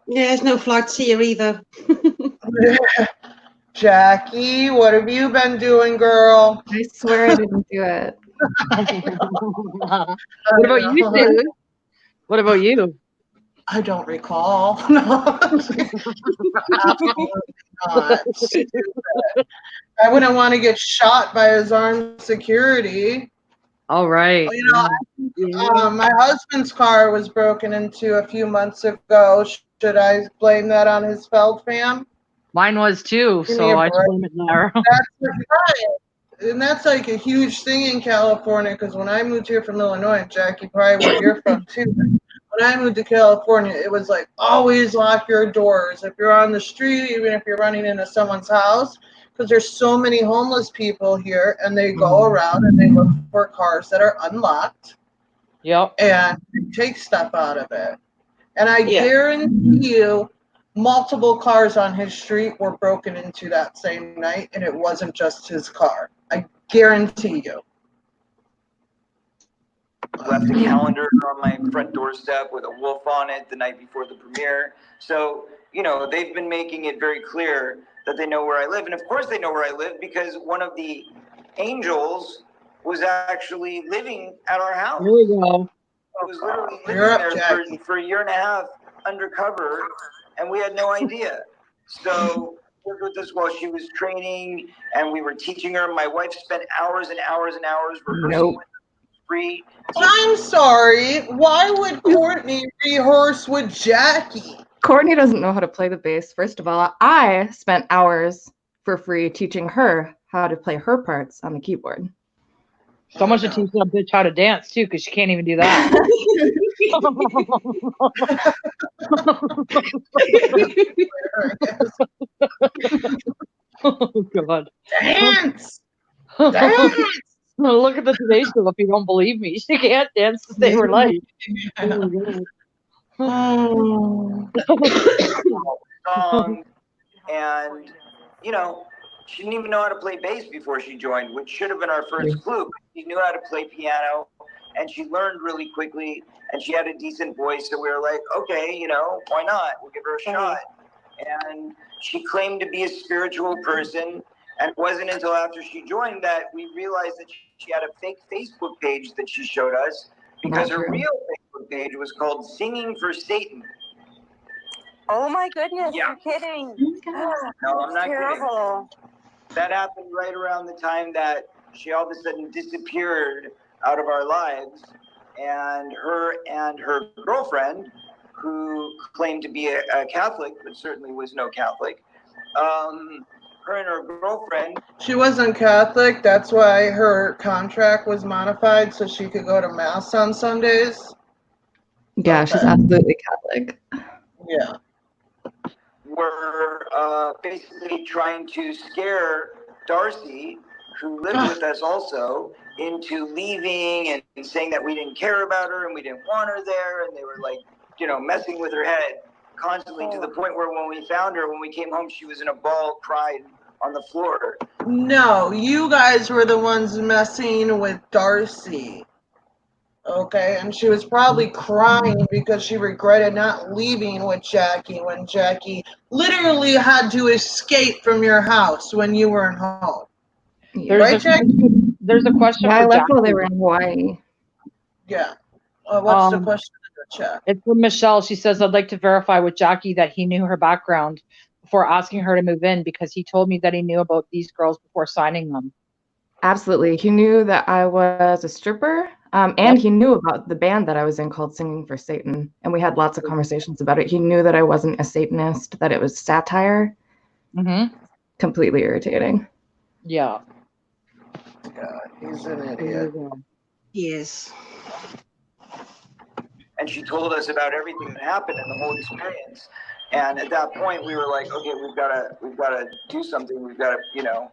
Yeah, there's no flights here either. Jackie, what have you been doing, girl? I swear I didn't do it. What about you, Sue? What about you? I don't recall. No, absolutely not. I wouldn't want to get shot by his armed security. All right. You know, my husband's car was broken into a few months ago. Should I blame that on his Feldman? Mine was too, Give me so a I break. blame it there. That's right. And that's like a huge thing in California because when I moved here from Illinois, Jackie, probably where you're from too. When I moved to California, it was like always lock your doors. If you're on the street, even if you're running into someone's house, because there's so many homeless people here and they go around and they look for cars that are unlocked. Yep. And take stuff out of it. And I Yeah. guarantee you, multiple cars on his street were broken into that same night, and it wasn't just his car. I guarantee you. Left a calendar on my front doorstep with a wolf on it the night before the premiere. So, you know, they've been making it very clear that they know where I live. And of course they know where I live because one of the angels was actually living at our house. There we go. I was literally living You're up, there Jackie. for a year and a half undercover, and we had no idea. So we lived with us while she was training, and we were teaching her. My wife spent hours and hours and hours rehearsing Nope. with her free. I'm sorry. Why would Courtney rehearse with Jackie? Courtney doesn't know how to play the bass. First of all, I spent hours for free teaching her how to play her parts on the keyboard. Someone should teach that bitch how to dance too, because she can't even do that. Oh God. Dance! Dance! Look at the Today Show if you don't believe me. She can't dance to save her life. Oh. Song, and you know, she didn't even know how to play bass before she joined, which should have been our first clue. She knew how to play piano, and she learned really quickly, and she had a decent voice. So we were like, okay, you know, why not? We'll give her a shot. And she claimed to be a spiritual person, and it wasn't until after she joined that we realized that she had a fake Facebook page that she showed us because her real Facebook page was called Singing for Satan. Oh my goodness, Yeah. you're kidding. No, I'm not kidding. Terrible. That happened right around the time that she all of a sudden disappeared out of our lives, and her girlfriend, who claimed to be a Catholic but certainly was no Catholic, her and her girlfriend. She wasn't Catholic. That's why her contract was modified so she could go to Mass on Sundays. Yeah, she's absolutely Catholic. Yeah. Were basically trying to scare Darcy, who lived with us also, into leaving and saying that we didn't care about her and we didn't want her there, and they were like, you know, messing with her head constantly to the point where when we found her, when we came home, she was in a ball, cried on the floor. No, you guys were the ones messing with Darcy. Okay, and she was probably crying because she regretted not leaving with Jackie when Jackie literally had to escape from your house when you weren't home. Right, Jackie? There's a question Yeah, for I left Jackie. while they were in Hawaii. Yeah. What's the question in the chat? It's from Michelle. She says, I'd like to verify with Jackie that he knew her background before asking her to move in because he told me that he knew about these girls before signing them. Absolutely. He knew that I was a stripper, and he knew about the band that I was in called Singing for Satan. And we had lots of conversations about it. He knew that I wasn't a Satanist, that it was satire. Mm-hmm. Completely irritating. Yeah. God, he's an Oh idiot. my God. Yes. And she told us about everything that happened and the whole experience. And at that point, we were like, okay, we've got to do something. We've got to,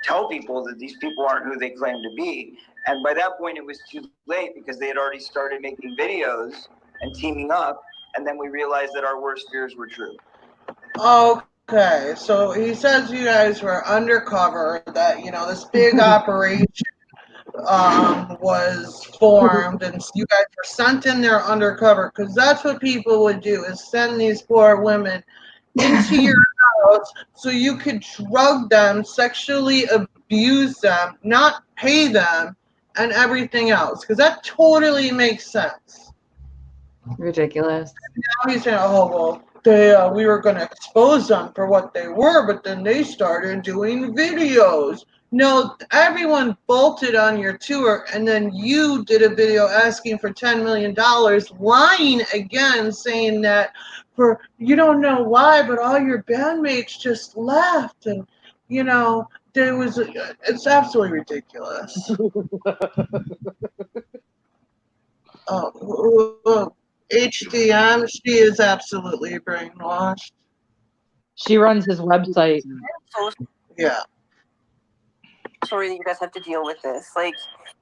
tell people that these people aren't who they claim to be. And by that point, it was too late because they had already started making videos and teaming up. And then we realized that our worst fears were true. Okay, so he says you guys were undercover, that, this big operation was formed, and you guys were sent in there undercover, because that's what people would do, is send these poor women into your house so you could drug them, sexually abuse them, not pay them, and everything else, because that totally makes sense. Ridiculous. Now he's saying, oh, well, we were going to expose them for what they were, but then they started doing videos. No, everyone bolted on your tour, and then you did a video asking for $10 million, lying again, saying that you don't know why, but all your bandmates just left, and, it's absolutely ridiculous. HDM, she is absolutely brainwashed. She runs his website. So Yeah. sorry that you guys have to deal with this. Like,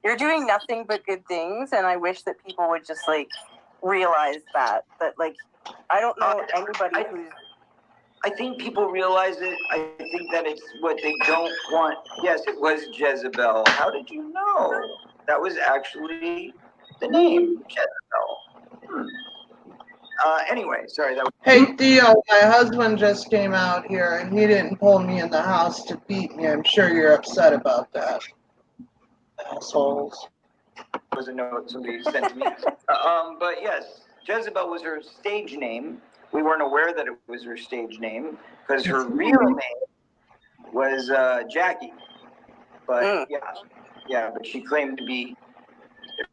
you're doing nothing but good things, and I wish that people would just realize that like, I don't know anybody who's. I think people realize it. I think that it's what they don't want. Yes, it was Jezebel. How did you know? That was actually the name, Jezebel. Anyway, sorry. That was. Hey, Theo, my husband just came out here, and he didn't pull me in the house to beat me. I'm sure you're upset about that. Assholes. Was a note somebody sent to me. But yes, Jezebel was her stage name. We weren't aware that it was her stage name because her real name was Jackie. But yeah, but she claimed to be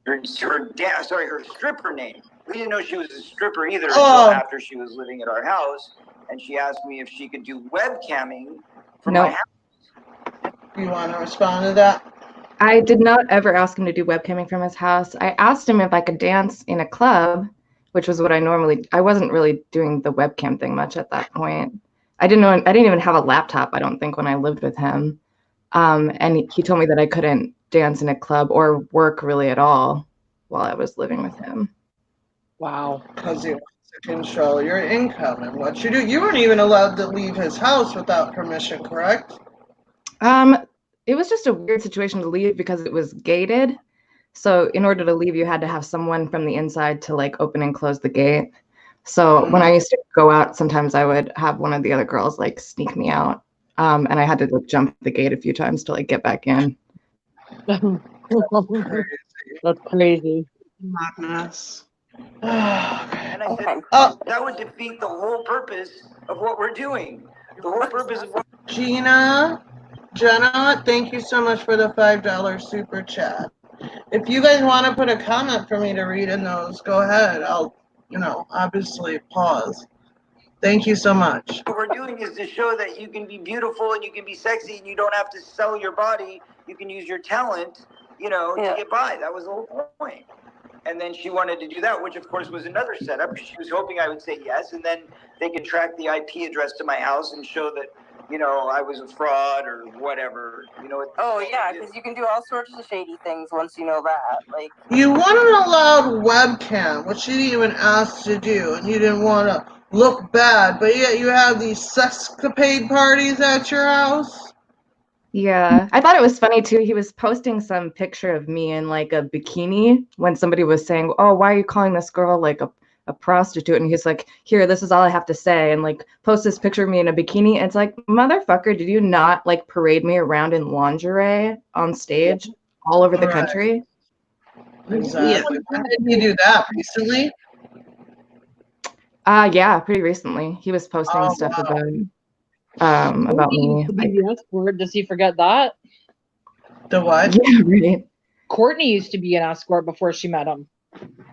her stripper name. We didn't know she was a stripper either until after she was living at our house, and she asked me if she could do webcamming for my house. You want to respond to that? I did not ever ask him to do webcamming from his house. I asked him if I could dance in a club, which was what I wasn't really doing the webcam thing much at that point. I didn't even have a laptop, I don't think, when I lived with him. And he told me that I couldn't dance in a club or work really at all while I was living with him. Wow. Because he wants to control your income and what you do. You weren't even allowed to leave his house without permission, correct? It was just a weird situation to leave because it was gated. So in order to leave, you had to have someone from the inside to open and close the gate. So when I used to go out, sometimes I would have one of the other girls sneak me out. And I had to jump the gate a few times to get back in. That's crazy. Madness. And I said, that would defeat the whole purpose of what we're doing. The whole purpose of what. Jenna, thank you so much for the $5 super chat. If you guys want to put a comment for me to read in those, go ahead. I'll, obviously pause. Thank you so much. What we're doing is to show that you can be beautiful and you can be sexy and you don't have to sell your body. You can use your talent, to get by. That was the whole point. And then she wanted to do that, which of course was another setup. She was hoping I would say yes, and then they could track the IP address to my house and show that, I was a fraud or whatever. Oh yeah, because you can do all sorts of shady things once you know that. You weren't allowed webcam, which you didn't even ask to do, and you didn't want to look bad, but yet you have these sexcapade parties at your house. Yeah, I thought it was funny too. He was posting some picture of me in a bikini when somebody was saying, "Oh, why are you calling this girl a prostitute?" And he's like, "Here, this is all I have to say," and post this picture of me in a bikini. It's like, motherfucker, did you not parade me around in lingerie on stage all over the country? Exactly. When did you do that? Recently? Yeah, pretty recently. He was posting stuff about me. The escort. Does he forget that? The what? Yeah, right. Courtney used to be an escort before she met him.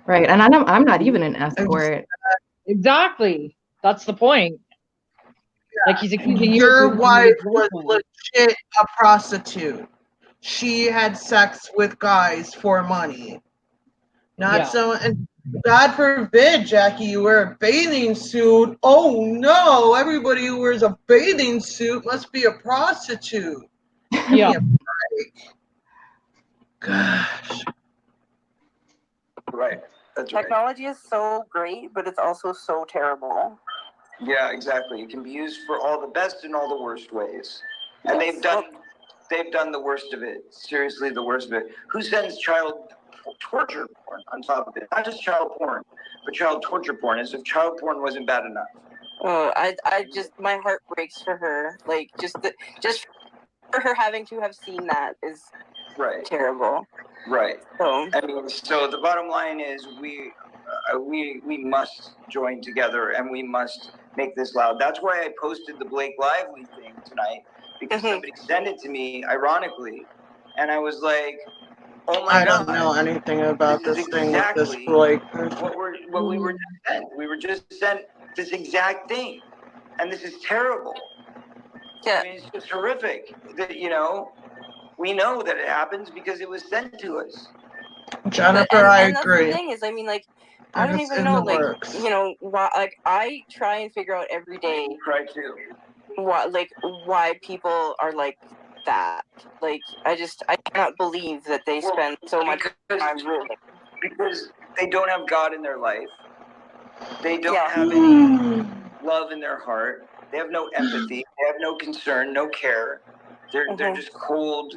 Right, and I'm not even an escort. Exactly. That's the point. Yeah. He's accusing your wife was legit a prostitute. she had sex with guys for money. Not Yeah. so, and God forbid, Jackie, you wear a bathing suit. Oh no, everybody who wears a bathing suit must be a prostitute. Give Yeah. me a break. Gosh. Right. That's right. Technology is so great, but it's also so terrible. Yeah, exactly. It can be used for all the best and all the worst ways. And Yes. they've done the worst of it. Seriously, the worst of it. Who sends child torture porn on top of it? Not just child porn, but child torture porn, as if child porn wasn't bad enough. Oh, I just, my heart breaks for her. Like, just for her having to have seen that is Right. terrible. Right. So, I mean, so the bottom line is we must join together and we must make this loud. That's why I posted the Blake Lively thing tonight, because somebody sent it to me ironically, and I was like, "Oh my I God, don't know anything about this this is thing with this exactly Blake. what we were just sent. We were just sent this exact thing, and this is terrible. yeah. I mean, it's just horrific. That we know that it happens because it was sent to us." Jennifer, I and that's the agree. thing is, I mean, like, I don't It's even in know, the like, works. why, like, I try and figure out every day Try to. why people are like that. Like, I cannot believe that they spend so much time ruining. Because they don't have God in their life. They don't Yeah. have any love in their heart. They have no empathy. They have no concern, no care. They're just cold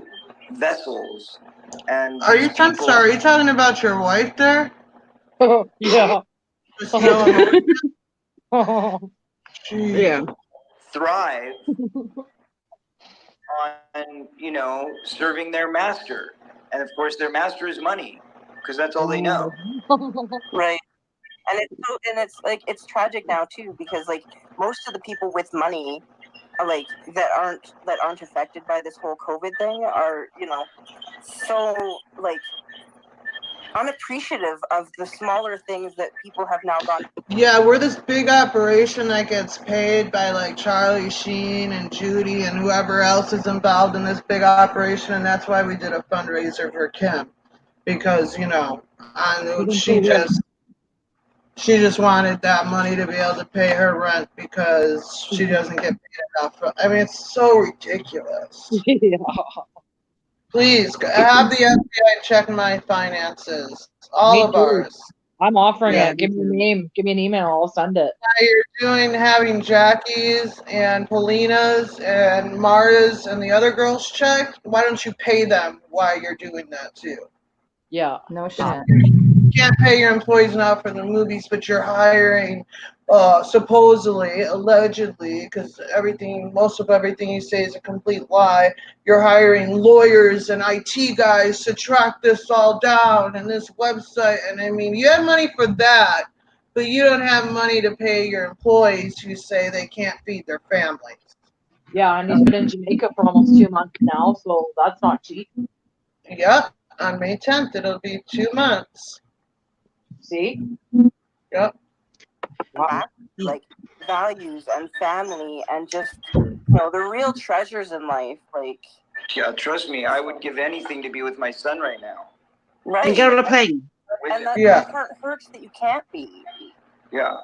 vessels. And Are these you? I'm people, sorry. Are you talking about your wife there? Yeah. Just no Yeah. thrive on serving their master, and of course their master is money, because that's all they know. Right. And it's like, it's tragic now too, because like most of the people with money are like that aren't affected by this whole COVID thing are, so like unappreciative of the smaller things that people have now gone. Yeah, we're this big operation that gets paid by like Charlie Sheen and Judy and whoever else is involved in this big operation, and that's why we did a fundraiser for Kim, because she just wanted that money to be able to pay her rent because she doesn't get paid enough. I mean, it's so ridiculous. Yeah. Please have the FBI check my finances, all Me of too. ours. I'm offering Yeah, it. Give me your name. Give me an email. I'll send it. You're having Jackie's and Polina's and Mara's and the other girls checked. Why don't you pay them while you're doing that too? Yeah. No shit. You can't pay your employees enough for the movies, but you're hiring, supposedly, allegedly, because most of everything you say is a complete lie. You're hiring lawyers and IT guys to track this all down and this website. And I mean, you have money for that, but you don't have money to pay your employees who say they can't feed their families. Yeah, and he's been in Jamaica for almost 2 months now, so that's not cheap. Yep, on May 10th, it'll be 2 months. See? Yep. Wow. Like values and family and just the real treasures in life. Like, Yeah, trust me, I would give anything to be with my son right now. right. And get on a plane. And that hurts that you can't be. Yeah,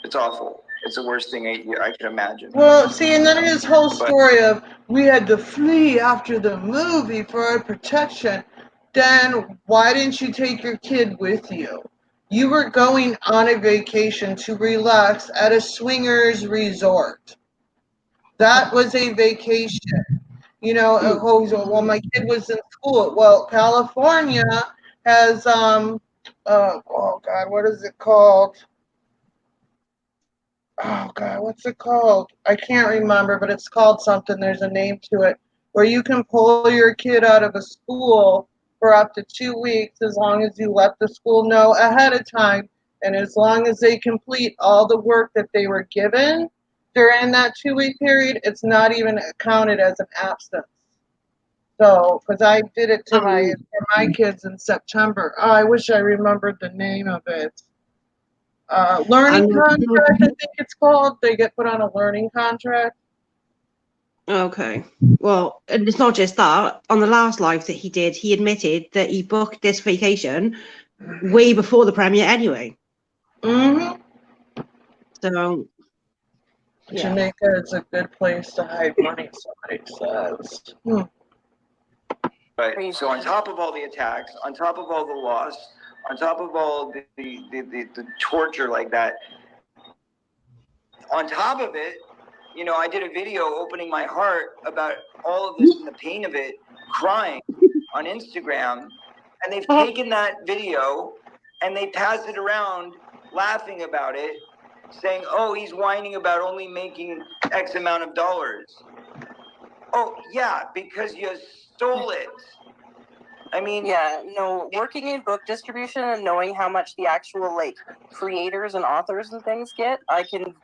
it's awful. It's the worst thing I could imagine. Well, see, and then his whole story of we had to flee after the movie for our protection. Then why didn't you take your kid with you? You were going on a vacation to relax at a swingers resort. That was a vacation. Well, my kid was in school. Well, California has oh God, what is it called? Oh God, what's it called? I can't remember, but it's called something. There's a name to it where you can pull your kid out of a school for up to 2 weeks as long as you let the school know ahead of time and as long as they complete all the work that they were given during that 2 week period, it's not even counted as an absence. So, because I did it for my kids in September. Oh, I wish I remembered the name of it. Learning contract, I think it's called. They get put on a learning contract. Okay. Well, and it's not just that. On the last live that he did, he admitted that he booked this vacation way before the premiere anyway. Mm-hmm. So, yeah. Jamaica is a good place to hide money, somebody says. Right. So on top of all the attacks, on top of all the loss, on top of all the torture like that, on top of it, you know, I did a video opening my heart about all of this and the pain of it, crying on Instagram, and they've taken that video and they pass it around laughing about it, saying, oh, he's whining about only making X amount of dollars. Oh, yeah, because you stole it. I mean, Yeah, no, working in book distribution and knowing how much the actual like creators and authors and things get, I can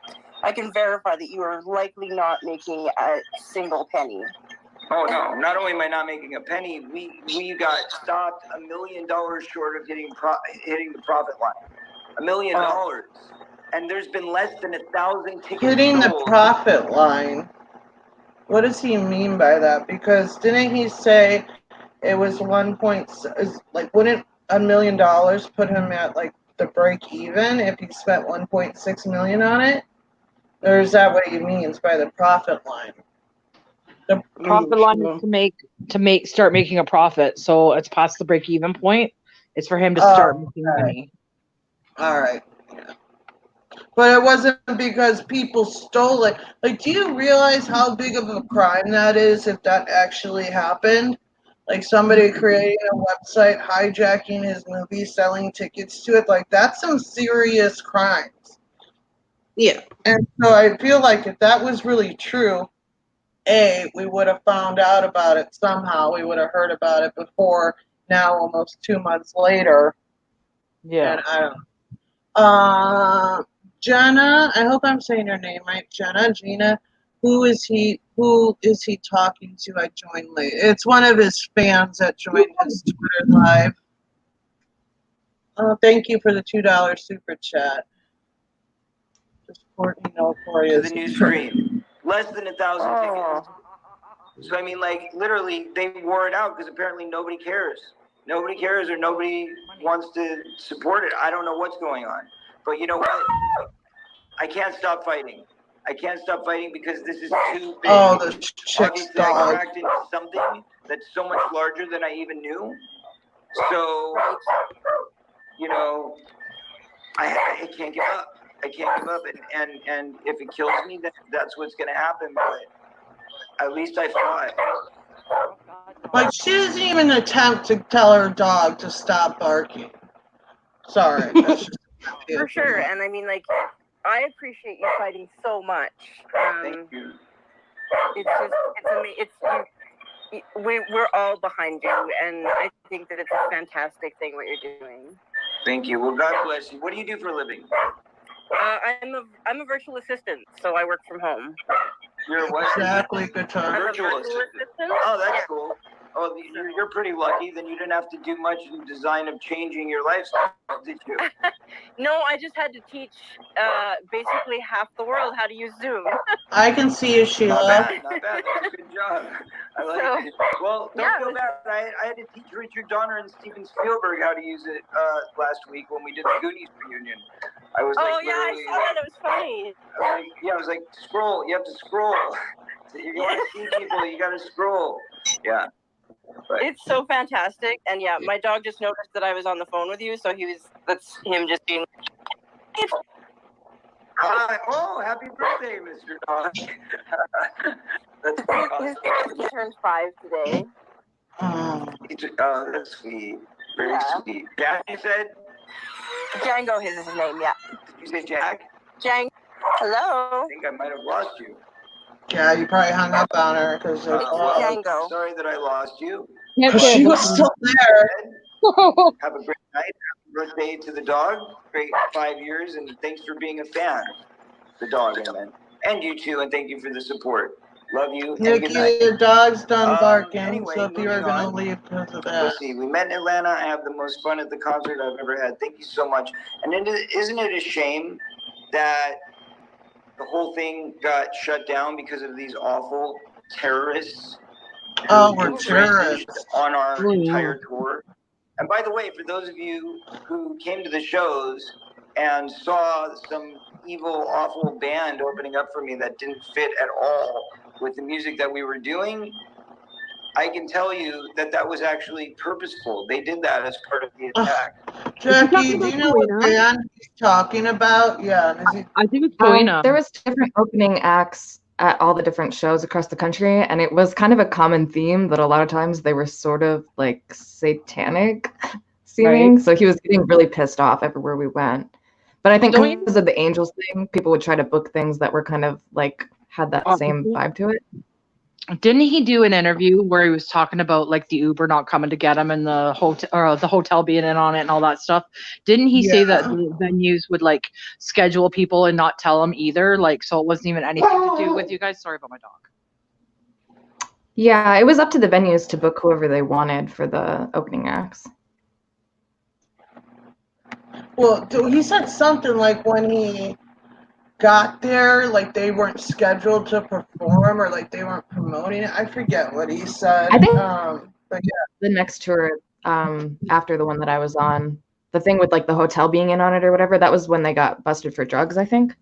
verify that you are likely not making a single penny. oh no! Not only am I not making a penny, we got stopped $1 million short of hitting the profit line. $1 million, and there's been less than 1,000 tickets Hitting the sold. profit line. What does he mean by that? Because didn't he say it was 1.6? Like, wouldn't $1 million put him at like the break even if he spent 1.6 million on it? Or is that what he means by the profit line? The Profit line is to start making a profit. So it's past the break even point. It's for him to start making money. All right. Yeah. But it wasn't because people stole it. Like, do you realize how big of a crime that is if that actually happened? Like somebody creating a website, hijacking his movie, selling tickets to it. Like, that's some serious crimes. Yeah. And so I feel like if that was really true, we would have found out about it somehow. We would have heard about it before now, almost 2 months later. Yeah. And I don't know. Jenna, I hope I'm saying your name right. Gina. Who is he talking to? I joined late. It's one of his fans that joined his Twitter live. Thank you for the $2 super chat. Just Courtney To the new screen. Less than 1,000 tickets. So I mean, like literally, they wore it out because apparently nobody cares. Nobody cares, or nobody wants to support it. I don't know what's going on, but you know what? I can't stop fighting. I can't stop fighting because this is too big. Oh, the chick's Obviously, dog. I cracked into something that's so much larger than I even knew. So, you know, I can't give up. I can't give up, and if it kills me, then that's what's going to happen. But at least I fought. Like, she doesn't even attempt to tell her dog to stop barking. Sorry. That's just For sure, and I mean, like, I appreciate you fighting so much. Thank you. We're all behind you, and I think that it's a fantastic thing what you're doing. Thank you. Well, God bless you. What do you do for a living? I'm a virtual assistant, so I work from home. You're what? Exactly. Good time. Virtual assistant. Oh, that's cool. Oh, you're pretty lucky. Then you didn't have to do much in design of changing your lifestyle, did you? No, I just had to teach basically half the world how to use Zoom. I can see you, Sheila. Not bad. Not bad. That's a good job. I like it. Well, don't feel bad. I had to teach Richard Donner and Steven Spielberg how to use it last week when we did the Goonies reunion. I was like, yeah, I saw that. It was funny. I was like, scroll. You have to scroll. If you want to see people, you got to scroll. Yeah. But it's so fantastic, and yeah, my dog just noticed that I was on the phone with you, so that's him just being. Hi! Oh, happy birthday, Mr. Dog. That's awesome. He turned 5 today. Oh, that's sweet. Very sweet. Jack, you said? Django is his name, yeah. Did you say Jack? Django. Hello. I think I might have lost you. Yeah, you probably hung up on her because Django. Sorry that I lost you. She was still there. Have a great night. Happy birthday to the dog. Great 5 years, and thanks for being a fan. The dog, I meant. And you too, and thank you for the support. Love you. Nikki, your dog's done barking, anyway, so if you were going to leave because of that. Let's see. We met in Atlanta. I have the most fun at the concert I've ever had. Thank you so much. And isn't it a shame that the whole thing got shut down because of these awful terrorists Oh, who we're infringed terrorists. on our Oh, yeah. entire tour. And by the way, for those of you who came to the shows and saw some evil, awful band opening up for me that didn't fit at all with the music that we were doing, I can tell you that that was actually purposeful. They did that as part of the attack. Jackie, do you know what band he's talking about? Yeah, is he? I think it's Karina. There was different opening acts at all the different shows across the country, and it was kind of a common theme that a lot of times they were sort of like satanic seeming. Right. So he was getting really pissed off everywhere we went. But I think Don't you- because of the Angels thing, people would try to book things that were kind of like had that same vibe to it. Didn't he do an interview where he was talking about like the Uber not coming to get him and the hotel or the hotel being in on it and all that stuff? Didn't he say that the venues would like schedule people and not tell them either? Like, so it wasn't even anything to do with you guys. Sorry about my dog. Yeah, it was up to the venues to book whoever they wanted for the opening acts. Well, he said something like when he got there, like they weren't scheduled to perform or like they weren't promoting it. I forget what he said. I think but yeah. the next tour after the one that I was on, the thing with like the hotel being in on it or whatever, that was when they got busted for drugs, I think.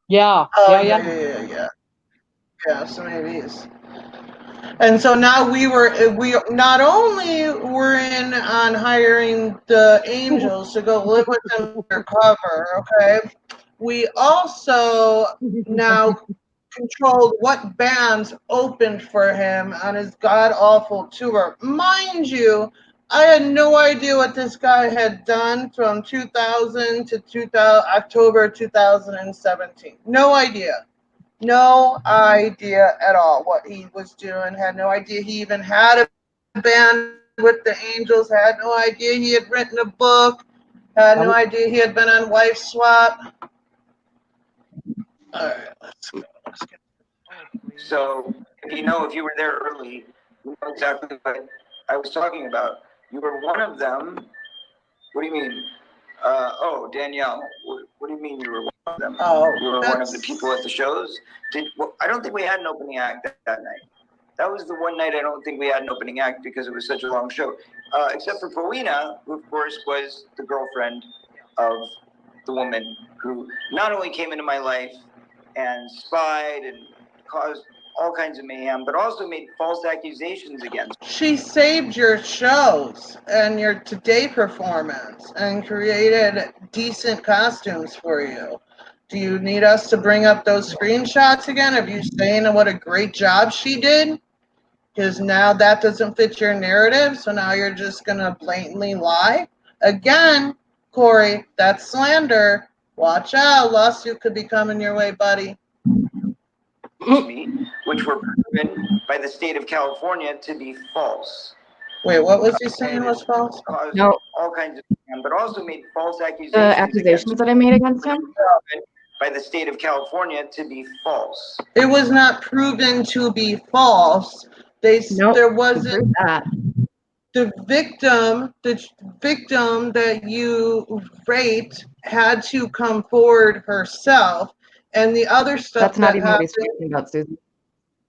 Yeah. Oh, Yeah. Yeah, so maybe it's. And so now we not only were in on hiring the Angels to go live with them undercover, okay? We also now controlled what bands opened for him on his god awful tour. Mind you, I had no idea what this guy had done from 2000 to October 2017. No idea. No idea at all what he was doing. Had no idea he even had a band with the Angels. Had no idea he had written a book. Had no idea he had been on Wife Swap. All right, let's go. So, if you were there early, you know exactly what I was talking about. You were one of them. What do you mean? Danielle, what do you mean you were one of them? You were one of the people at the shows? I don't think we had an opening act that night. That was the one night I don't think we had an opening act because it was such a long show. Except for Paulina, who of course was the girlfriend of the woman who not only came into my life and spied and caused all kinds of mayhem, but also made false accusations against me. She saved your shows and your Today performance and created decent costumes for you. Do you need us to bring up those screenshots again of you saying what a great job she did? Because now that doesn't fit your narrative, so now you're just going to blatantly lie? Again, Corey, that's slander. Watch out, lawsuit could be coming your way, buddy. Me, which were proven by the state of California to be false. Wait, what was he saying was false? Caused No. all kinds of, but also made false accusations. The accusations that I made against him? By the state of California to be false. It was not proven to be false. There wasn't that. the victim that you raped had to come forward herself, and the other stuff That's not that even what happened. he's talking about, Susan.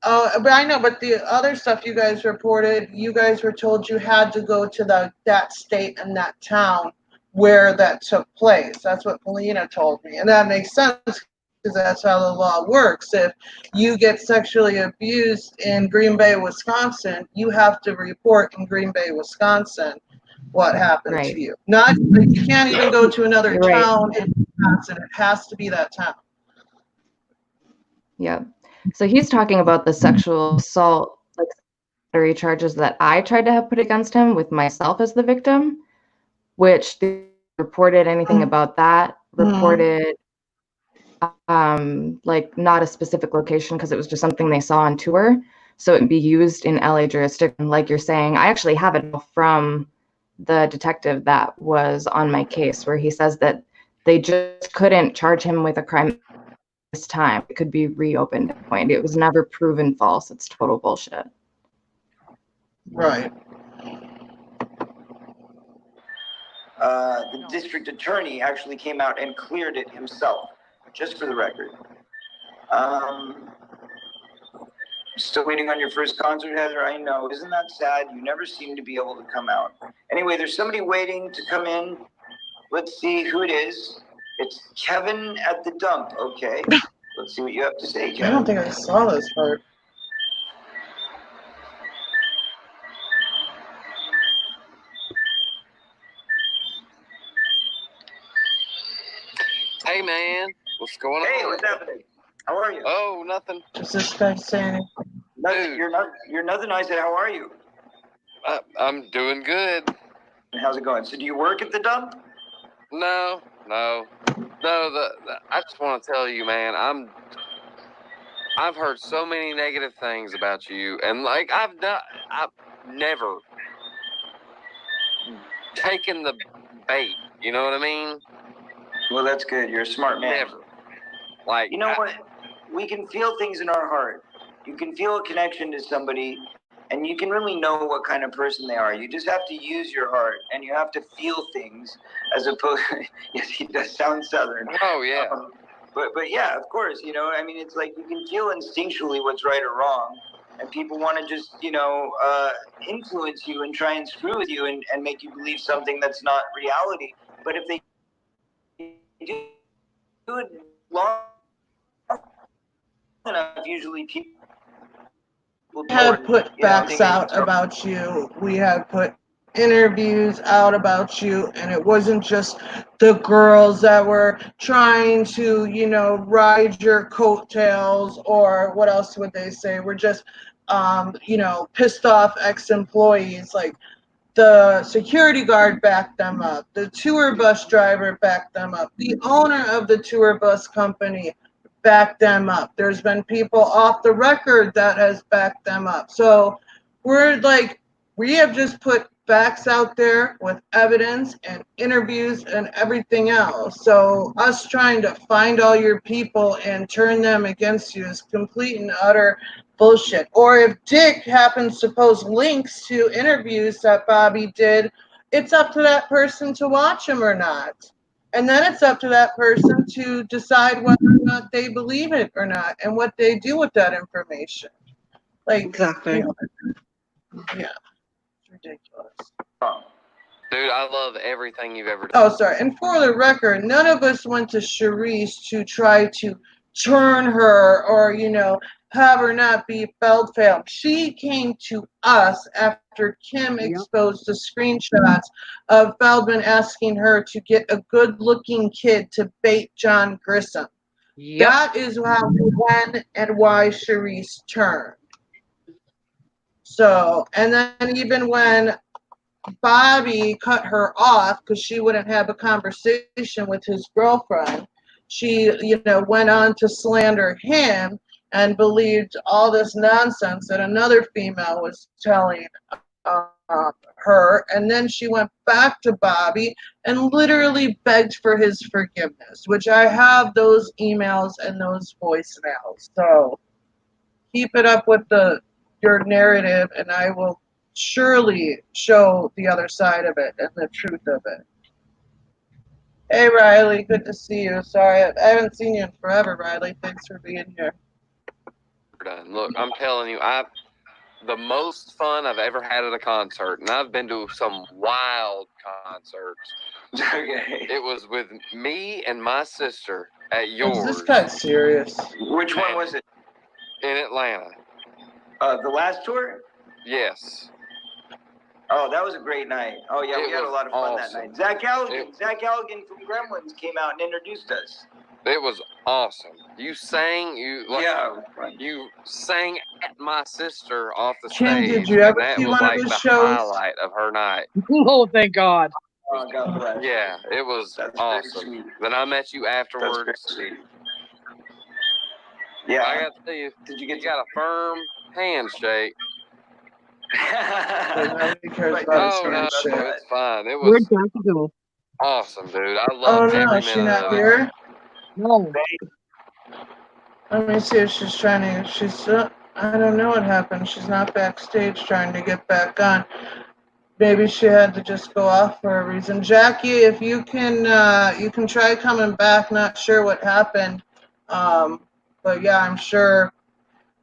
But I know, but the other stuff you guys reported, you guys were told you had to go to that state and that town where that took place. That's what Paulina told me, and that makes sense because that's how the law works. If you get sexually abused in Green Bay, Wisconsin, you have to report in Green Bay, Wisconsin what happened to you. Not you can't even go to another town in Wisconsin. It has to be that town. Yeah. So he's talking about the sexual assault, like battery charges that I tried to have put against him with myself as the victim, which they reported anything about that, reported like not a specific location because it was just something they saw on tour. So it would be used in LA jurisdiction, like you're saying. I actually have it from the detective that was on my case where he says that they just couldn't charge him with a crime this time. It could be reopened at point. It was never proven false. It's total bullshit. Right. The district attorney actually came out and cleared it himself, just for the record. Still waiting on your first concert, Heather? I know. Isn't that sad? You never seem to be able to come out. Anyway, there's somebody waiting to come in. Let's see who it is. It's Kevin at the dump. Okay. Let's see what you have to say, Kevin. I don't think I saw this part. Hey man, what's going on? Hey, what's happening? How are you? Oh, nothing. Does this guy say anything? Nothing. You're nothing. I said, how are you? I'm doing good. And how's it going? So do you work at the dump? No. I just want to tell you, man. I've heard so many negative things about you, and like I've never taken the bait. You know what I mean? Well, that's good. You're a smart man. Never. Like, you know what? We can feel things in our heart. You can feel a connection to somebody, and you can really know what kind of person they are. You just have to use your heart, and you have to feel things, as opposed. Yes, he does sound southern. Oh yeah. But yeah, of course. You know, I mean, it's like you can feel instinctually what's right or wrong, and people want to just, influence you and try and screw with you and make you believe something that's not reality. But if they do it long enough, usually people have put facts out about you. We have put interviews out about you, and it wasn't just the girls that were trying to, ride your coattails, or what else would they say? We're just, pissed off ex-employees. Like, the security guard backed them up. The tour bus driver backed them up. The owner of the tour bus company backed them up. There's been people off the record that has backed them up. So we have just put facts out there with evidence and interviews and everything else. So us trying to find all your people and turn them against you is complete and utter bullshit. Or if Dick happens to post links to interviews that Bobby did, it's up to that person to watch them or not. And then it's up to that person to decide whether or not they believe it or not, and what they do with that information. Exactly. Yeah, it's ridiculous. Dude, I love everything you've ever done. Oh, sorry. And for the record, none of us went to Charisse to try to turn her or, have her not be Feldman. She came to us after Kim exposed the screenshots of Feldman asking her to get a good-looking kid to bait John Grissom. Yep. That is how, when, and why Charisse turned. So, and then even when Bobby cut her off because she wouldn't have a conversation with his girlfriend, she, went on to slander him and believed all this nonsense that another female was telling her. And then she went back to Bobby and literally begged for his forgiveness, which I have those emails and those voicemails. So keep it up with your narrative, and I will surely show the other side of it and the truth of it. Hey, Riley, good to see you. Sorry, I haven't seen you in forever, Riley. Thanks for being here. Done. Look, I'm telling you, the most fun I've ever had at a concert, and I've been to some wild concerts. Okay. It was with me and my sister at yours. Is this guy serious? Which one was it? In Atlanta. The last tour? Yes. Oh, that was a great night. Oh, yeah, we had a lot of fun that night. Zach Galligan from Gremlins came out and introduced us. It was awesome. You sang, you sang at my sister off the Kim, stage. did you ever and that see was one of like his the shows? highlight of her night. Oh, thank God. Oh, God bless. Yeah, it was That's awesome. very sweet. Then I met you afterwards. That's very sweet. Yeah. I got to tell you, you got a firm handshake. Nobody cares about his No, handshake. it's fine. It Where'd was Jackie go? awesome, dude. I Oh, loved no, every is she minute not of it. here? No. Let me see if she's trying to. I don't know what happened. She's not backstage trying to get back on. Maybe she had to just go off for a reason. Jackie, if you can try coming back. Not sure what happened. But yeah, I'm sure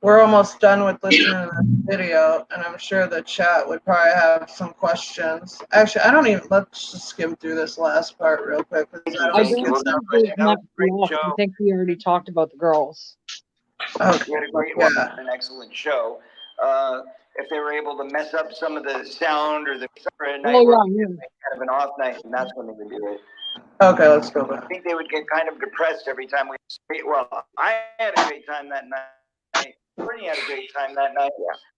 we're almost done with listening to this video, and I'm sure the chat would probably have some questions. Actually, I don't even. Let's just skim through this last part real quick. Thank I you, I don't thank don't you. think Well, think it's there's that that was much a great left. I show. think we already talked about the girls. much. We had a great Yeah. one, an excellent show. If they were able to mess up some of the sound or the night Oh where yeah, kind of an off night, and that's when they would do it. Okay, let's go I back. think they would get kind of depressed every time we. Well, I had a great time that night. Courtney had a great time that night.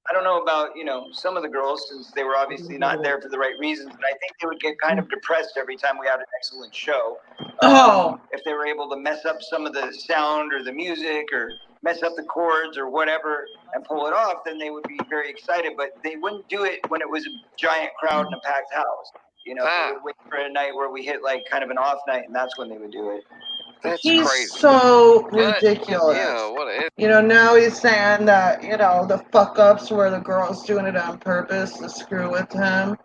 I don't know about some of the girls since they were obviously not there for the right reasons, but I think they would get kind of depressed every time we had an excellent show. Oh. If they were able to mess up some of the sound or the music or mess up the chords or whatever and pull it off, then they would be very excited. But they wouldn't do it when it was a giant crowd in a packed house. They would wait for a night where we hit like kind of an off night, and that's when they would do it. That's He's crazy. so But, ridiculous. what it Now he's saying that, the fuck ups were the girls doing it on purpose to screw with him.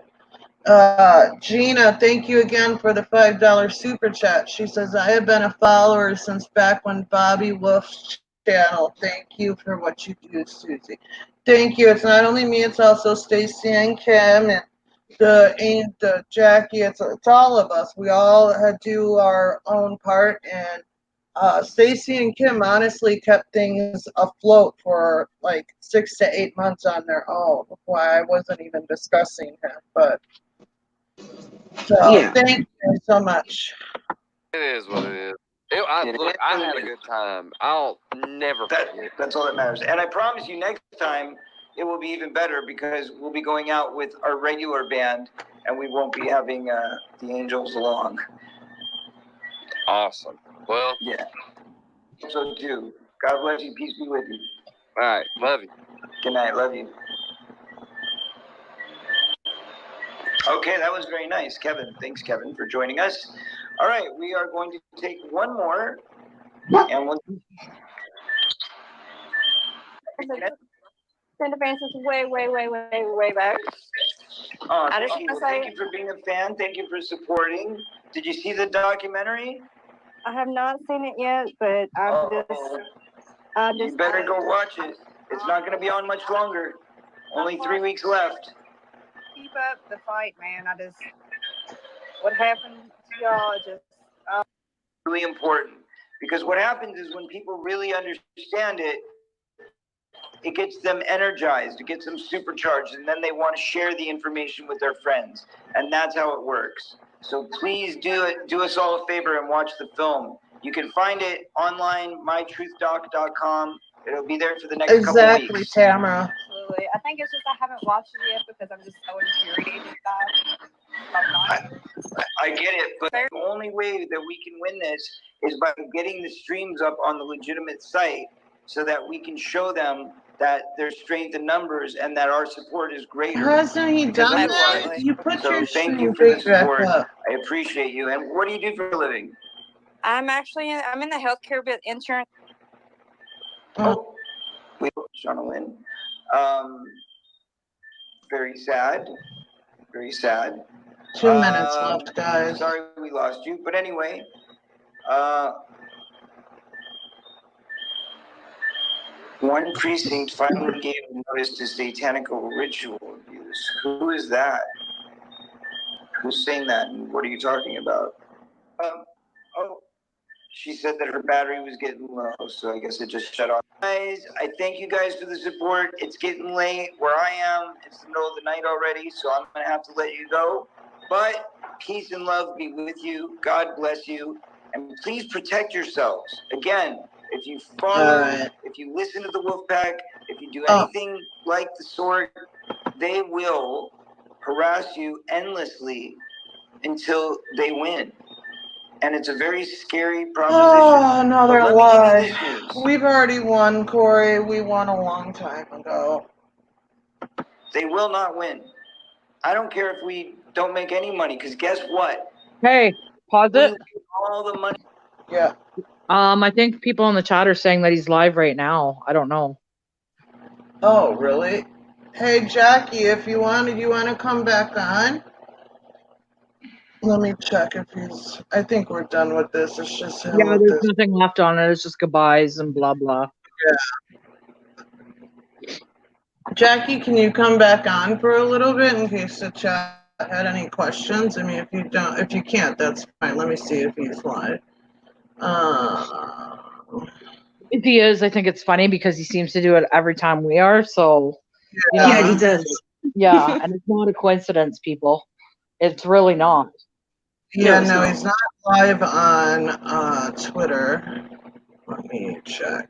Gina, thank you again for the $5 super chat. She says, I have been a follower since back when Bobby Wolf's channel. Thank you for what you do, Susie. Thank you. It's not only me, it's also Stacy and Kim and the Jackie. It's all of us. We all had to do our own part, and Stacy and Kim honestly kept things afloat for like 6 to 8 months on their own. Why I wasn't even discussing him, but Yeah. thank you so much. is what it is. Look, I had a good time. I'll never forget. That's all that matters. And I promise you, next time it will be even better because we'll be going out with our regular band, and we won't be having the Angels along. Awesome. Well, yeah. So too. God bless you. Peace be with you. All right. Love you. Good night. Love you. Okay, that was very nice, Kevin. Thanks, Kevin, for joining us. All right, we are going to take one more, and we'll. Send advances way back. Thank you for being a fan. Thank you for supporting. Did you see the documentary? I have not seen it yet, but You better go watch it. It's not going to be on much longer. Only 3 weeks left. Keep up the fight, man. What happened to y'all really important because what happens is when people really understand it, it gets them energized, it gets them supercharged, and then they want to share the information with their friends, and that's how it works. So please do us all a favor and watch the film. You can find it online, mytruthdoc.com. It'll be there for the next couple weeks. Exactly, Tamara. Absolutely. I think it's just I haven't watched it yet because I'm just so infuriated I get it, but the only way that we can win this is by getting the streams up on the legitimate site so that we can show them that there's strength in numbers and that our support is greater. Hasn't he done that? You put your thank you for the support. I appreciate you. And what do you do for a living? I'm in the healthcare insurance. Oh, Shauna Lynn. Very sad. Very sad. 2 minutes left, guys. Sorry we lost you. But anyway, one precinct finally gave notice to satanical ritual abuse. Who is that? Who's saying that? And what are you talking about? She said that her battery was getting low, so I guess it just shut off. Guys, I thank you guys for the support. It's getting late where I am. It's the middle of the night already, so I'm going to have to let you go. But peace and love be with you. God bless you. And please protect yourselves. Again, if you follow, if you listen to the Wolfpack, if you do anything like the sort, they will harass you endlessly until they win. And it's a very scary proposition. Oh, another lie. We've already won, Corey. We won a long time ago. They will not win. I don't care if we don't make any money, because guess what? Hey, pause it. All the money. Yeah. I think people in the chat are saying that he's live right now. I don't know. Oh, really? Hey, Jackie, if you want to come back on? Let me check if he's. I think we're done with this. It's just him. Yeah, there's nothing left on it. It's just goodbyes and blah blah. Yeah. Jackie, can you come back on for a little bit in case the chat had any questions? I mean, if you can't, that's fine. Let me see if he's live. If he is, I think it's funny because he seems to do it every time we are. So, you know, Yeah, he does. yeah, and it's not a coincidence, people. It's really not. Yeah, No, it's no, not. he's not live on Twitter. Let me check.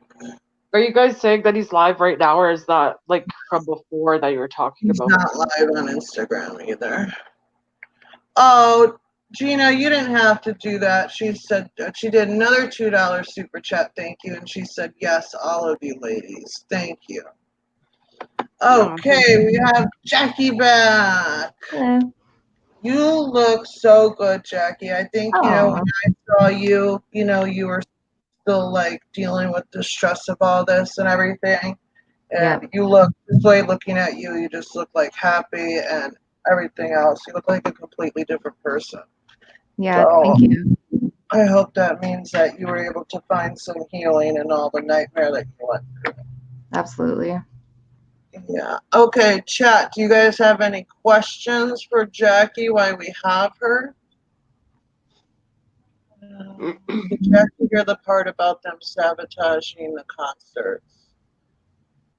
Are you guys saying that he's live right now, or is that like from before that you were talking He's about? not live on Instagram either. Oh, Gina, you didn't have to do that. She said she did another $2 super chat. Thank you. And she said, yes, all of you ladies. Thank you. Okay, we have Jackie back. Hello. You look so good, Jackie. I think, when Aw. I saw you, you were still like dealing with the stress of all this and everything. And you look, this way looking at you, you just look like happy and everything else. You look like a completely different person. Yeah, So thank you. I hope that means that you were able to find some healing in all the nightmare that you went through. Absolutely. Yeah. Okay, chat. Do you guys have any questions for Jackie while we have her? Did Jackie hear the part about them sabotaging the concerts?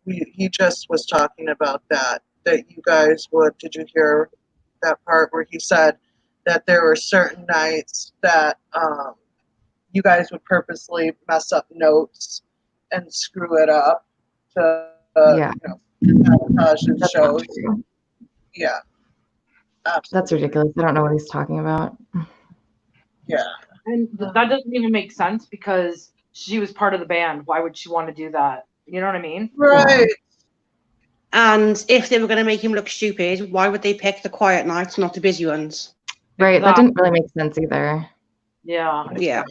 He just was talking about that you guys would. Did you hear that part where he said that there were certain nights that you guys would purposely mess up notes and screw it up to Yeah. sabotage the That's not shows? true. Yeah, absolutely. That's ridiculous. I don't know what he's talking about. Yeah. And that doesn't even make sense because she was part of the band. Why would she want to do that? You know what I mean? Right. And if they were going to make him look stupid, why would they pick the quiet nights, not the busy ones? Right. That Exactly. didn't really make sense either. Yeah. Yeah.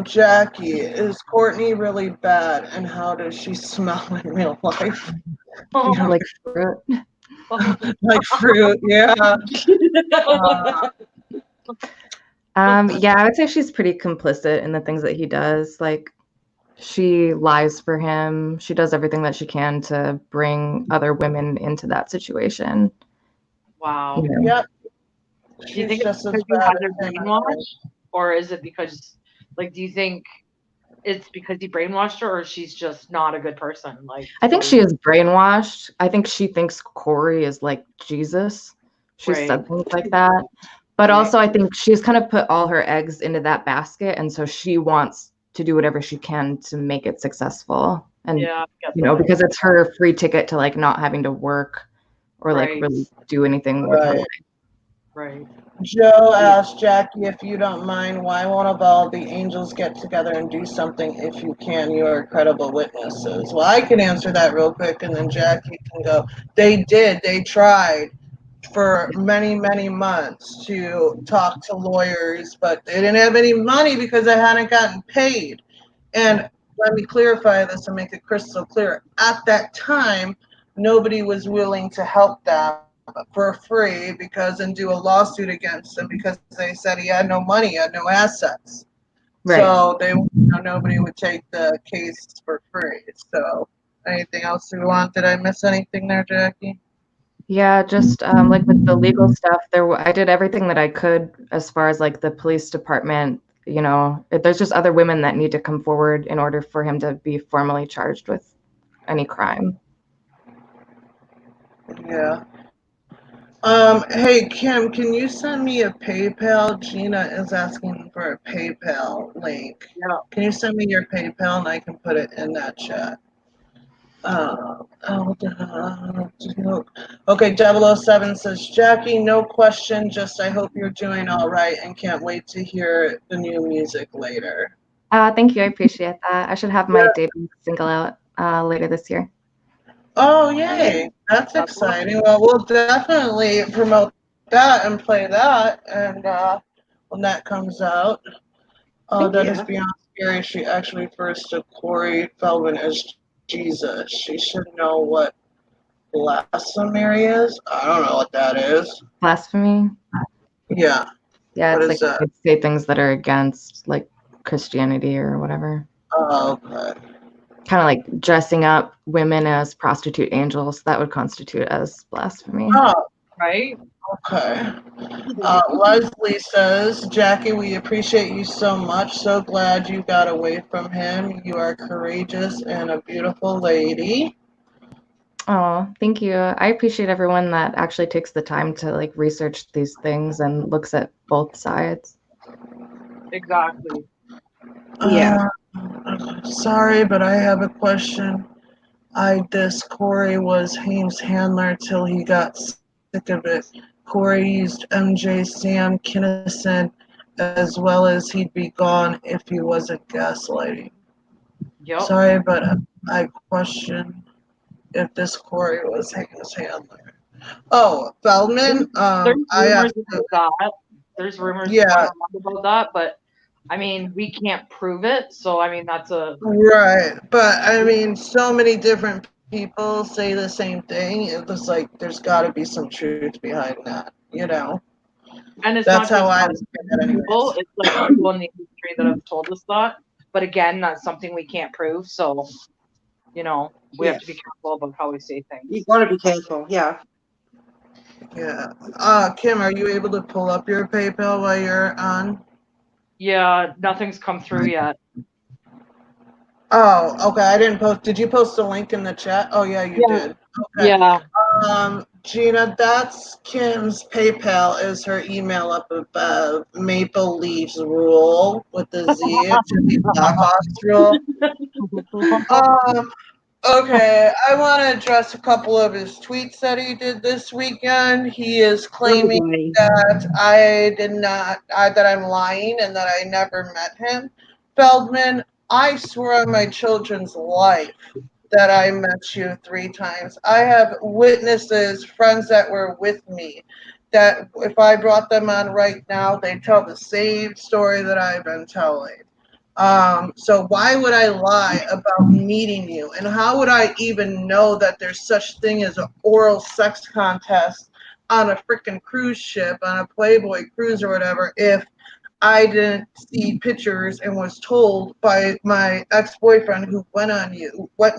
Jackie, is Courtney really bad, and how does she smell in real life? Like fruit. Like fruit, yeah. Yeah, I would say she's pretty complicit in the things that he does. Like, she lies for him. She does everything that she can to bring other women into that situation. Wow. You know? Yep. Do you She's think it's just as because you bad had as her him. brainwashed? Or is it because, like, do you think it's because he brainwashed her or she's just not a good person? Like, I think she is brainwashed. I think she thinks Corey is like Jesus. She said things like that. But also, I think she's kind of put all her eggs into that basket. And so she wants to do whatever she can to make it successful. And, Yeah, because it's her free ticket to like not having to work or like really do anything with her life. Right. Joe asked Jackie, if you don't mind, why won't all the angels get together and do something if you can? You are credible witnesses. Well, I can answer that real quick, and then Jackie can go. They did. They tried for many, many months to talk to lawyers, but they didn't have any money because they hadn't gotten paid. And let me clarify this and make it crystal clear. At that time, nobody was willing to help them for free and do a lawsuit against him because they said he had no money, he had no assets. Right. So nobody would take the case for free. So anything else you want? Did I miss anything there, Jackie? Yeah, just like with the legal stuff, I did everything that I could as far as like the police department. There's just other women that need to come forward in order for him to be formally charged with any crime. Yeah. Hey Kim, can you send me a PayPal? Gina is asking for a PayPal link. Yeah. Can you send me your PayPal and I can put it in that chat? Okay, 007 says, Jackie, no question, just I hope you're doing all right and can't wait to hear the new music later. Thank you. I appreciate that. I should have my debut single out later this year. Oh, yay. That's exciting. Well, we'll definitely promote that and play that and when that comes out. That is beyond scary. She actually refers to Corey Feldman as Jesus. She should know what blasphemy is. I don't know what that is. Blasphemy? Yeah. Yeah, What it's is like that? you'd say things that are against like Christianity or whatever. Oh, okay. kind of like dressing up women as prostitute angels, that would constitute as blasphemy. Oh, Right? okay. Leslie says, Jackie, we appreciate you so much. So glad you got away from him. You are courageous and a beautiful lady. Oh, thank you. I appreciate everyone that actually takes the time to like research these things and looks at both sides. Exactly. Yeah. Sorry, but I have a question. This Corey was Haim's handler till he got sick of it. Corey used MJ Sam Kinnison as well as he'd be gone if he wasn't gaslighting. Yep. Sorry, but I question if this Corey was Haim's handler. Oh, Feldman. There's I have rumors to. about that. There's rumors Yeah, going around about that, but I mean, we can't prove it. So I mean, that's a right. But I mean, so many different people say the same thing. It was like there's got to be some truth behind that. You know. and it's That's not how just I us look at it, people. anyways. It's like people in the industry that have told us that. But again, that's something we can't prove. So we Yeah. have to be careful about how we say things. You've got to be careful. Yeah. Yeah. Kim, are you able to pull up your PayPal while you're on? Yeah, nothing's come through yet. Oh, okay. I didn't post. Did you post a link in the chat? Oh, yeah, you Yeah. did. Okay. Yeah. Gina, that's Kim's PayPal is her email up above. Maple Leafs rule with the Z. It should be Blackhawks rule. Um, okay, I want to address a couple of his tweets that he did this weekend. He is claiming Okay. that I did not, that I'm lying and that I never met him. Feldman, I swear on my children's life that I met you 3 times. I have witnesses, friends that were with me, that if I brought them on right now, they tell the same story that I've been telling. So why would I lie about meeting you? And how would I even know that there's such thing as an oral sex contest on a freaking cruise ship, on a Playboy cruise or whatever, if I didn't see pictures and was told by my ex-boyfriend who went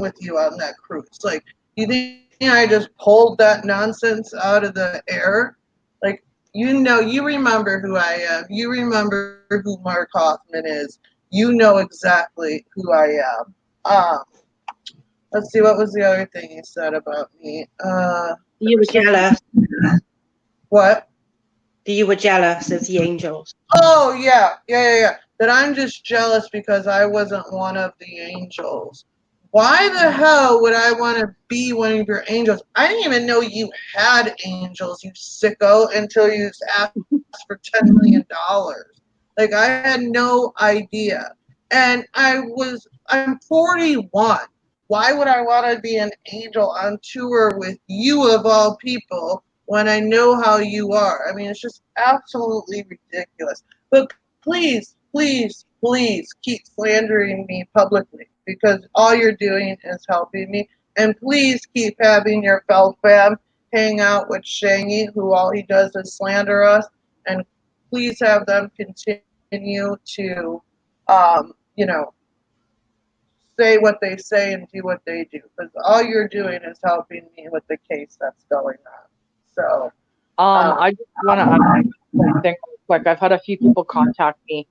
with you on that cruise? Like, you think I just pulled that nonsense out of the air? Like, you remember who I am. You remember who Mark Hoffman is. You know exactly who I am. Let's see, what was the other thing you said about me? You were jealous. What? You were jealous of the angels. Oh, yeah. That I'm just jealous because I wasn't one of the angels. Why the hell would I want to be one of your angels? I didn't even know you had angels, you sicko, until you asked for $10 million. Like, I had no idea. And I'm 41. Why would I want to be an angel on tour with you of all people when I know how you are? I mean, it's just absolutely ridiculous. But please keep slandering me publicly because all you're doing is helping me. And please keep having your Feld fam hang out with Shangy, who all he does is slander us. And please have them continue to, you know, say what they say and do what they do. Because all you're doing is helping me with the case that's going on. So, I just want to add one thing real quick. I've had a few people contact me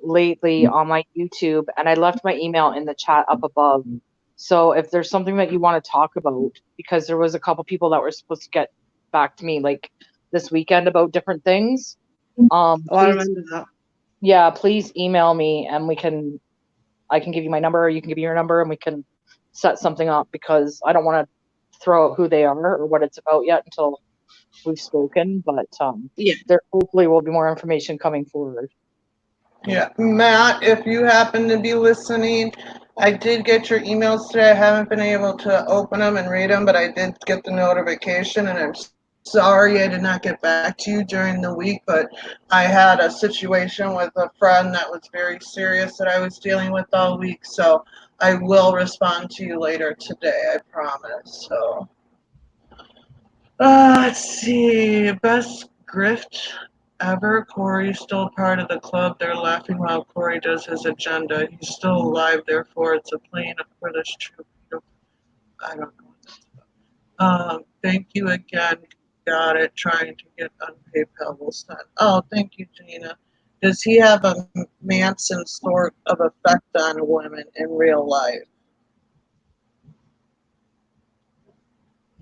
lately on my YouTube, and I left my email in the chat up above. So if there's something that you want to talk about, because there was a couple people that were supposed to get back to me like this weekend about different things. Oh, I Please, remember that. yeah, please email me and I can give you my number, or you can give me your number, and we can set something up, because I don't want to throw out who they are or what it's about yet until we've spoken. But Yeah. there hopefully will be more information coming forward. yeah, Matt, if you happen to be listening, I did get your emails today. I haven't been able to open them and read them, but I did get the notification, and I'm sorry I did not get back to you during the week, but I had a situation with a friend that was very serious that I was dealing with all week, so I will respond to you later today, I promise. So, let's see, best grift ever. Corey's still part of the club. They're laughing while Corey does his agenda. He's still alive, therefore it's a plane for this true. I don't know. Thank you again. Got it. Trying to get on PayPal will send. Oh, thank you, Gina. Does he have a Manson sort of effect on women in real life?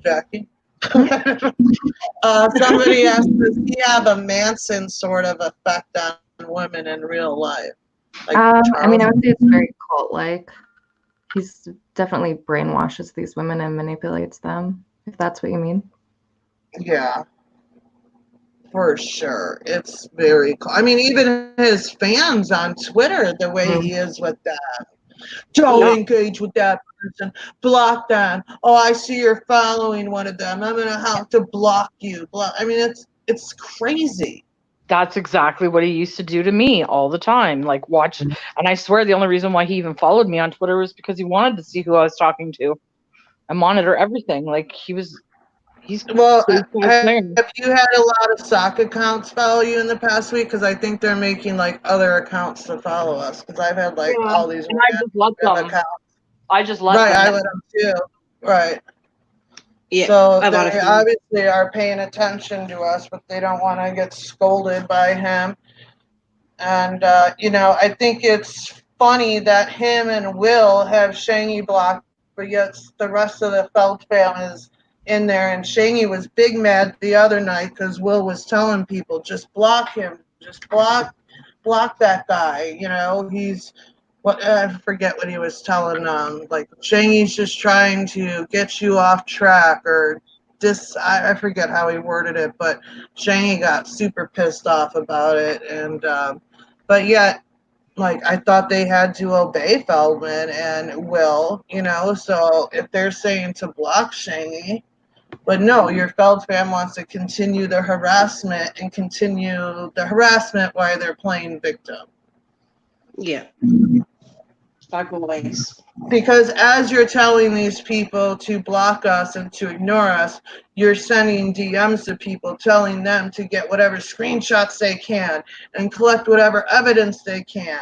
Jackie? Somebody asked, does he have a Manson sort of effect on women in real life? Like I mean, I Charles? would say it's very cult-like. He's definitely brainwashes these women and manipulates them, if that's what you mean. Yeah, for sure. It's very cool. I mean, even his fans on Twitter, the way he is with that. Don't Yeah. engage with that person. Block them. Oh, I see you're following one of them. I'm gonna have to block you. I mean, it's crazy. That's exactly what he used to do to me all the time. Like watch, and I swear the only reason why he even followed me on Twitter was because he wanted to see who I was talking to and monitor everything. Like he's Well, pretty cool player. have you had a lot of sock accounts follow you in the past week? Because I think they're making like other accounts to follow us. Because I've had like Yeah, all these and I just let random them. accounts. I just let Right, them. I let them too. Right. Yeah, So I've had a they few. obviously are paying attention to us, but they don't want to get scolded by him. And I think it's funny that him and Will have Shangy blocked, but yet the rest of the Feld fam is in there. And Shangy was big mad the other night because Will was telling people, just block him, just block that guy. He's what I forget what he was telling like Shangy's just trying to get you off track or I forget how he worded it, but Shangy got super pissed off about it, and but yet, like, I thought they had to obey Feldman and Will, so if they're saying to block Shangy, but no, your Feld fam wants to continue the harassment and continue the harassment while they're playing victim. Yeah. Like always. Because as you're telling these people to block us and to ignore us, you're sending DMs to people telling them to get whatever screenshots they can and collect whatever evidence they can.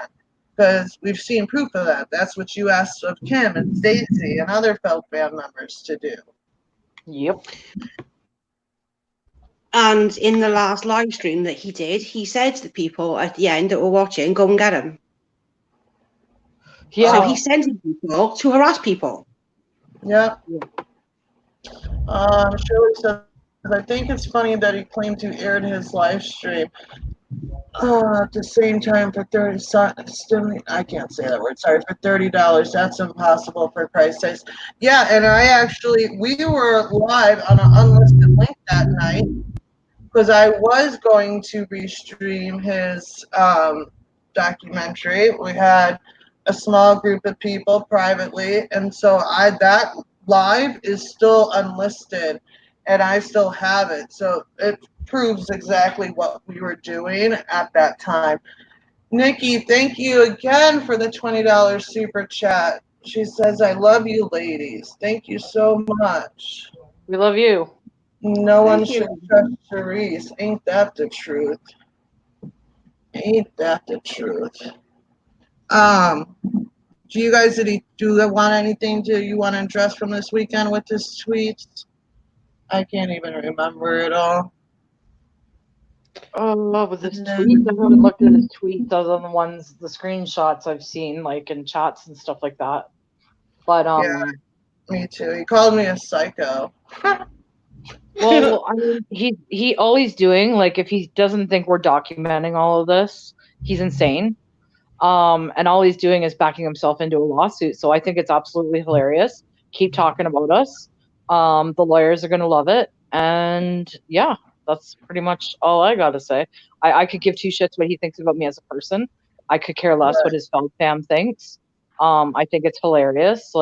Because we've seen proof of that. That's what you asked of Kim and Stacy and other Felt band members to do. Yep. And in the last live stream that he did, he said to the people at the end that were watching, go and get him. Yeah. So he's sending people to harass people. Yep. Shirley says, I think it's funny that he claimed to aired his live stream. At the same time for I can't say that word. Sorry, for $30. That's impossible for Christ's sakes. Yeah, and we were live on an unlisted link that night because I was going to restream his documentary. We had a small group of people privately, and so that live is still unlisted, and I still have it. So it proves exactly what we were doing at that time. Nikki, thank you again for the $20 super chat. She says, I love you ladies. Thank you so much. We love you. No one Thank you. should trust Therese. Ain't that the truth? Ain't that the truth? Do you guys want anything you want to address from this weekend with this tweets? I can't even remember it all. Oh, with his tweets, I haven't looked at his tweets other than the screenshots I've seen, like in chats and stuff like that. But Yeah, me too. He called me a psycho. well, I mean, he all he's doing, like, if he doesn't think we're documenting all of this, he's insane. And all he's doing is backing himself into a lawsuit. So I think it's absolutely hilarious. Keep talking about us. The lawyers are gonna love it, and yeah, that's pretty much all I gotta say. I could give two shits what he thinks about me as a person. I could care less what his Feld fam thinks. I think it's hilarious.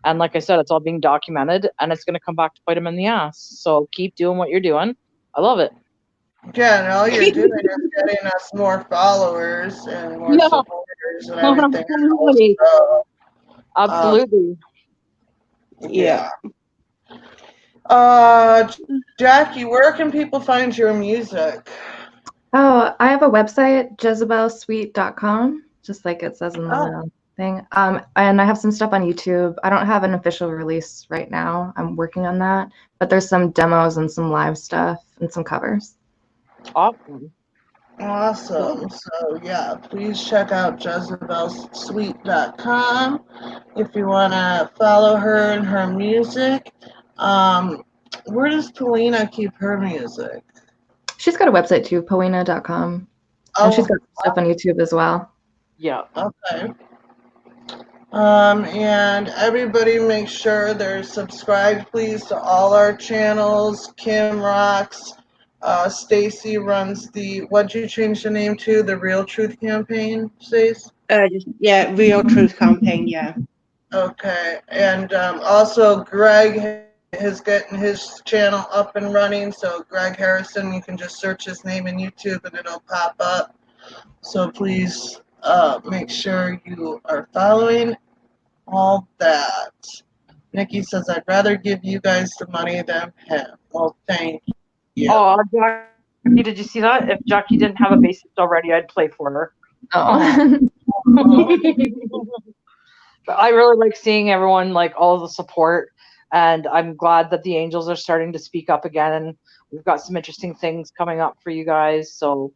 And like I said, it's all being documented, and it's gonna come back to bite him in the ass. So keep doing what you're doing. I love it. Yeah, and all you're doing is getting us more followers and more Yeah. supporters and everything else. Absolutely. So, Absolutely. yeah. Jackie, where can people find your music? Oh, I have a website, jezebelsweet.com, just like it says in the Oh. thing. And I have some stuff on YouTube. I don't have an official release right now. I'm working on that, but there's some demos and some live stuff and some covers. Awesome. Awesome. So yeah, please check out jezebelsweet.com if you want to follow her and her music. Where does Polina keep her music? She's got a website too, poena.com. And she's Oh, got stuff on YouTube as well. Yeah. okay. And everybody make sure they're subscribed, please, to all our channels. Kim rocks. Stacy runs the, what'd you change the name to? The Real Truth Campaign, Stace? Real Truth Campaign, yeah. Okay. And also Greg is getting his channel up and running. So Greg Harrison, you can just search his name in YouTube and it'll pop up. So please make sure you are following all that. Nikki says, I'd rather give you guys the money than him. Well, thank you. Oh, Jackie, did you see that? If Jackie didn't have a bassist already, I'd play for her. Oh. But I really like seeing everyone, like all the support, and I'm glad that the Angels are starting to speak up again, and we've got some interesting things coming up for you guys. So,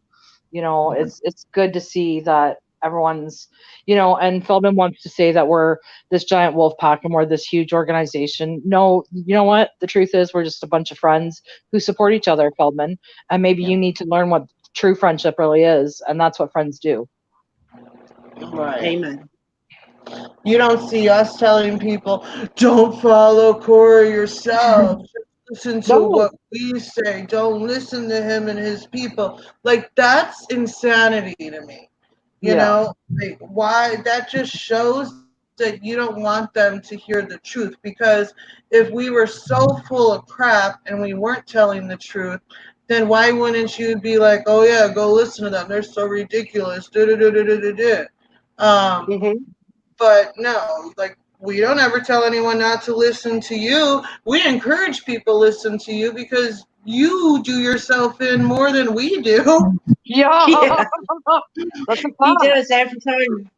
it's good to see that everyone's, and Feldman wants to say that we're this giant wolf pack and we're this huge organization. No, you know what? The truth is we're just a bunch of friends who support each other, Feldman, and maybe you need to learn what true friendship really is, and that's what friends do. Right. Amen. You don't see us telling people, don't follow Corey yourself. Just listen to No. what we say. Don't listen to him and his people. Like, that's insanity to me. You know, like, why? That just shows that you don't want them to hear the truth. Because if we were so full of crap and we weren't telling the truth, then why wouldn't you be like, oh yeah, go listen to them? They're so ridiculous. But no, like, we don't ever tell anyone not to listen to you. We encourage people to listen to you because you do yourself in more than we do. Yeah. Yeah. That's a He fact. does every time.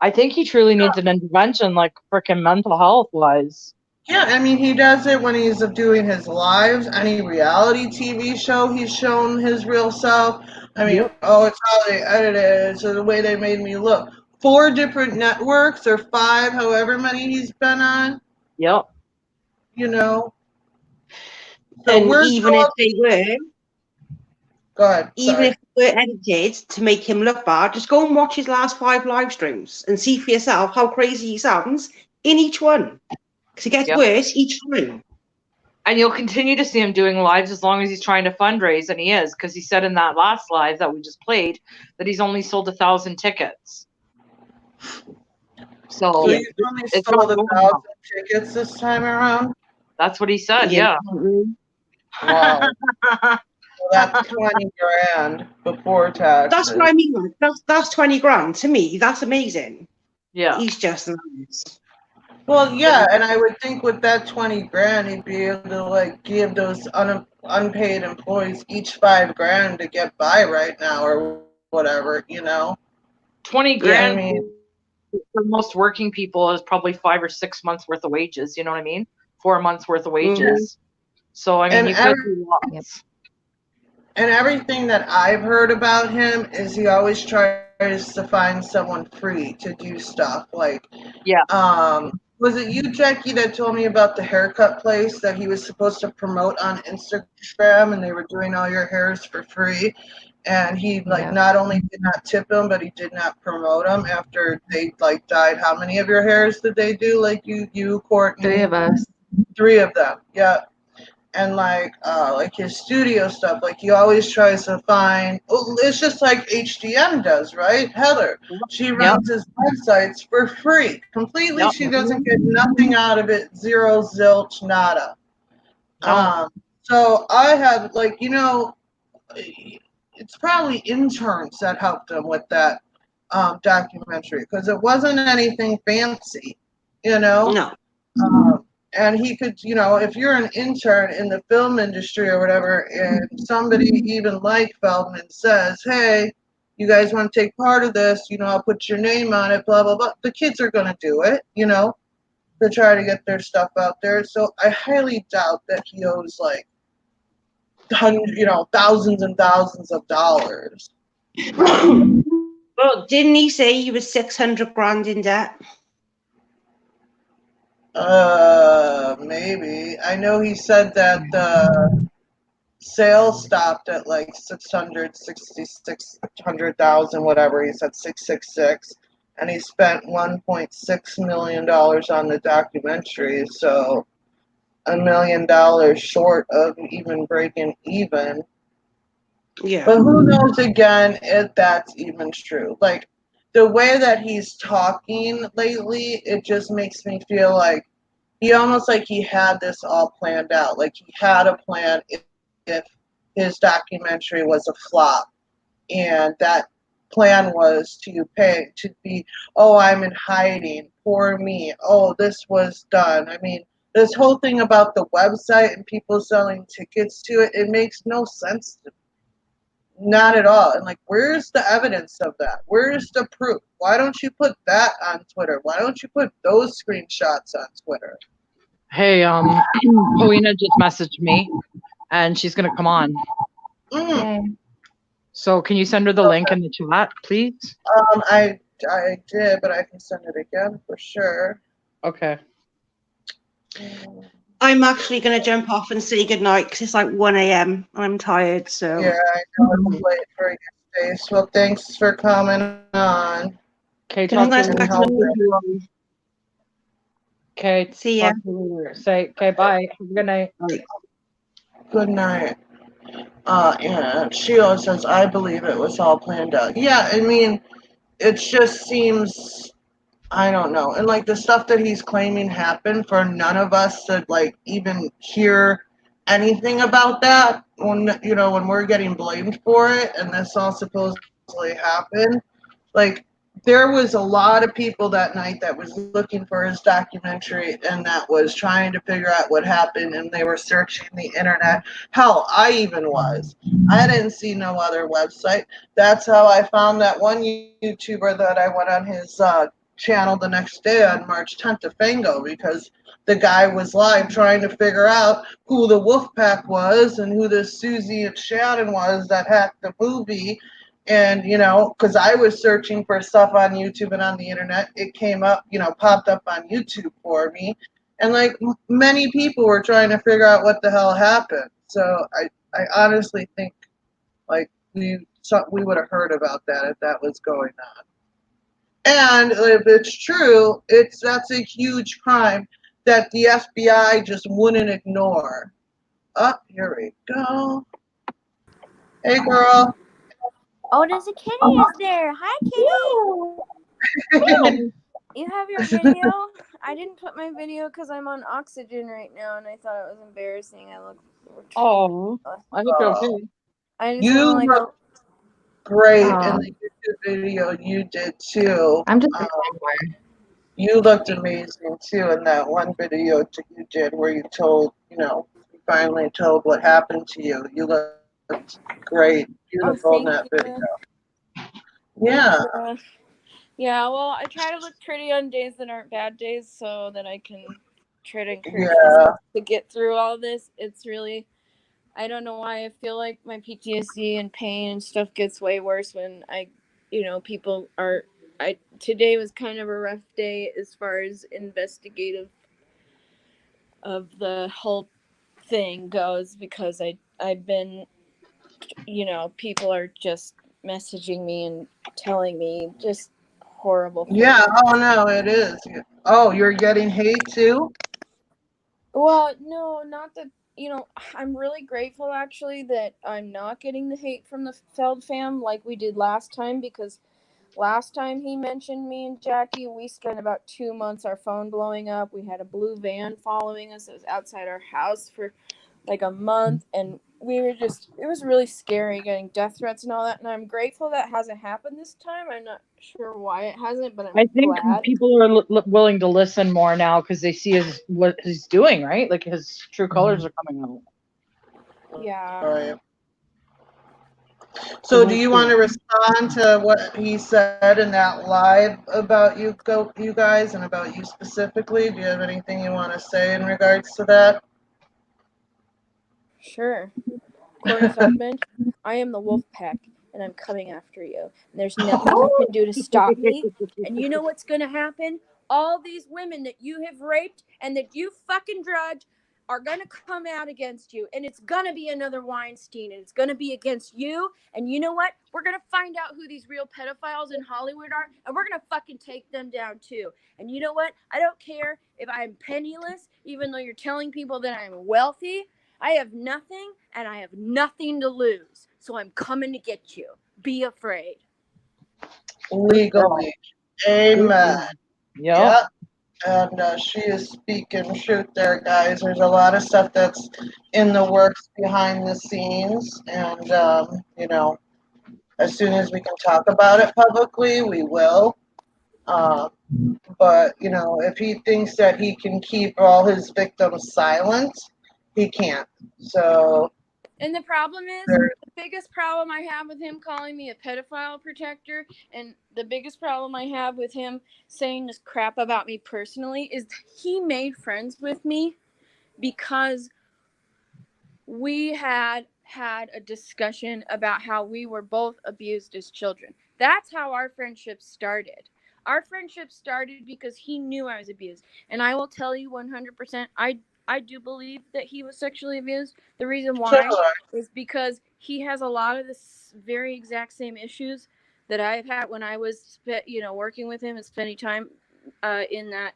I think he truly needs an intervention, like freaking mental health wise. Yeah, I mean, he does it when he's doing his lives. Any reality TV show, he's shown his real self. I mean, oh, it's how they edited it, so the way they made me look. 4 different networks or 5, however many he's been on. Yep. You know. So And we're even so if they were, go ahead. even Sorry. if they were edited to make him look bad, just go and watch his last 5 live streams and see for yourself how crazy he sounds in each one. Because it gets worse each time. And you'll continue to see him doing lives as long as he's trying to fundraise, and he is, because he said in that last live that we just played that he's only sold 1,000 tickets. So he's only it's sold not 1,000 tickets this time around. That's what he said. Yeah. Wow. So that's 20 grand before taxes. That's what I mean. Like, that's 20 grand to me. That's amazing. Yeah. He's just nice. Well, yeah, and I would think with that 20 grand, he'd be able to like give those unpaid employees each 5 grand to get by right now, or whatever, 20 grand I mean, for most working people is probably 5 or 6 months worth of wages. You know what I mean? 4 months worth of wages. So I mean, you could do lots. And everything that I've heard about him is he always tries to find someone free to do stuff. Like, was it you, Jackie, that told me about the haircut place that he was supposed to promote on Instagram, and they were doing all your hairs for free? And he not only did not tip them, but he did not promote them after they died. How many of your hairs did they do? Like you, Courtney? 3 of us. 3 of them. Yeah. And his studio stuff, he always tries to find. It's just like HDM does, right? Heather, she runs his websites for free, completely. She doesn't get nothing out of it, zero, zilch, nada. So I have it's probably interns that helped him with that documentary because it wasn't anything fancy, No. And he could, if you're an intern in the film industry or whatever, and somebody even like Feldman says, hey, you guys want to take part of this, I'll put your name on it, blah, blah, blah. The kids are going to do it, to try to get their stuff out there. So I highly doubt that he owes like thousands and thousands of dollars. Well, didn't he say he was 600 grand in debt? Maybe. I know he said that the sales stopped at like 600,000, whatever. He said 666, and he spent $1.6 million on the documentary. So $1 million short of even breaking even. Yeah. But who knows again if that's even true? Like the way that he's talking lately, it just makes me feel like he almost like he had this all planned out. Like he had a plan if his documentary was a flop, and that plan was to be, oh, I'm in hiding, poor me, oh, this was done. I mean, this whole thing about the website and people selling tickets to it, it makes no sense to me. Not at all. And like, where's the evidence of that? Where's the proof? Why don't you put that on Twitter? Why don't you put those screenshots on Twitter? Hey, Polina just messaged me, and she's gonna come on. Mm. So can you send her the link in the chat, please? I did, but I can send it again for sure. Okay. I'm actually going to jump off and say goodnight because it's like 1 a.m. I'm tired, so. Yeah, I know it's late for your space. Well, thanks for coming on. Okay, It was talk to nice you catching later. up with you all. Okay, See ya. talk to you later. Say, okay, bye. Have a good night. Good night. And Sheila says, I believe it was all planned out. Yeah, I mean, it just seems, I don't know. And like the stuff that he's claiming happened, for none of us to like even hear anything about that when we're getting blamed for it and this all supposedly happened. Like there was a lot of people that night that was looking for his documentary and that was trying to figure out what happened, and they were searching the internet. Hell, I even was. I didn't see no other website. That's how I found that one YouTuber that I went on his channel the next day on March 10th to Fango, because the guy was live trying to figure out who the Wolfpack was and who this Susie and Shannon was that hacked the movie. And, because I was searching for stuff on YouTube and on the internet, it came up, popped up on YouTube for me. And like many people were trying to figure out what the hell happened. So I honestly think like we would have heard about that if that was going on. And if it's true, that's a huge crime that the FBI just wouldn't ignore. Oh, here we go. Hey, girl. Oh, there's a kitty is there. Hi, kitty. You have your video? I didn't put my video because I'm on oxygen right now, and I thought it was embarrassing. I look. Oh, I hope you're okay. I just You want to look great in the YouTube video. You did too. I'm just You looked amazing too in that one video you did where you told, you finally told what happened to you. You looked great, beautiful in that video. Yeah. Yeah, well, I try to look pretty on days that aren't bad days so that I can try to encourage myself to get through all this. It's really, I don't know why I feel like my PTSD and pain and stuff gets way worse when people are. Today was kind of a rough day as far as investigative of the whole thing goes, because I've been, people are just messaging me and telling me just horrible things. Yeah, oh no, it is. Oh, you're getting hate too? Well, no, not that, I'm really grateful actually that I'm not getting the hate from the Feld fam like we did last time, because last time he mentioned me and Jackie, we spent about 2 months our phone blowing up. We had a blue van following us. It was outside our house for like a month, and it was really scary getting death threats and all that, and I'm grateful that hasn't happened this time. I'm not sure why it hasn't, but I'm I think glad. people are willing to listen more now because they see what he's doing, right? Like his true colors are coming out. Yeah. Right. So do you want to respond to what he said in that live about you guys and about you specifically? Do you have anything you want to say in regards to that? Sure. Corey Feldman, I am the wolf pack, and I'm coming after you. And there's nothing you can do to stop me. And you know what's going to happen? All these women that you have raped and that you fucking drugged are going to come out against you. And it's going to be another Weinstein. And it's going to be against you. And you know what? We're going to find out who these real pedophiles in Hollywood are. And we're going to fucking take them down too. And you know what? I don't care if I'm penniless, even though you're telling people that I'm wealthy. I have nothing, and I have nothing to lose. So I'm coming to get you. Be afraid. Legally. Amen. Yep. Yep. And she is speaking truth there, guys. There's a lot of stuff that's in the works behind the scenes. And, as soon as we can talk about it publicly, we will. But, if he thinks that he can keep all his victims silent, he can't. So. And the problem is, the biggest problem I have with him calling me a pedophile protector, and the biggest problem I have with him saying this crap about me personally, is he made friends with me because we had a discussion about how we were both abused as children. That's how our friendship started. Our friendship started because he knew I was abused. And I will tell you 100%, I do believe that he was sexually abused. The reason why is because he has a lot of the very exact same issues that I've had when I was, working with him and spending time in that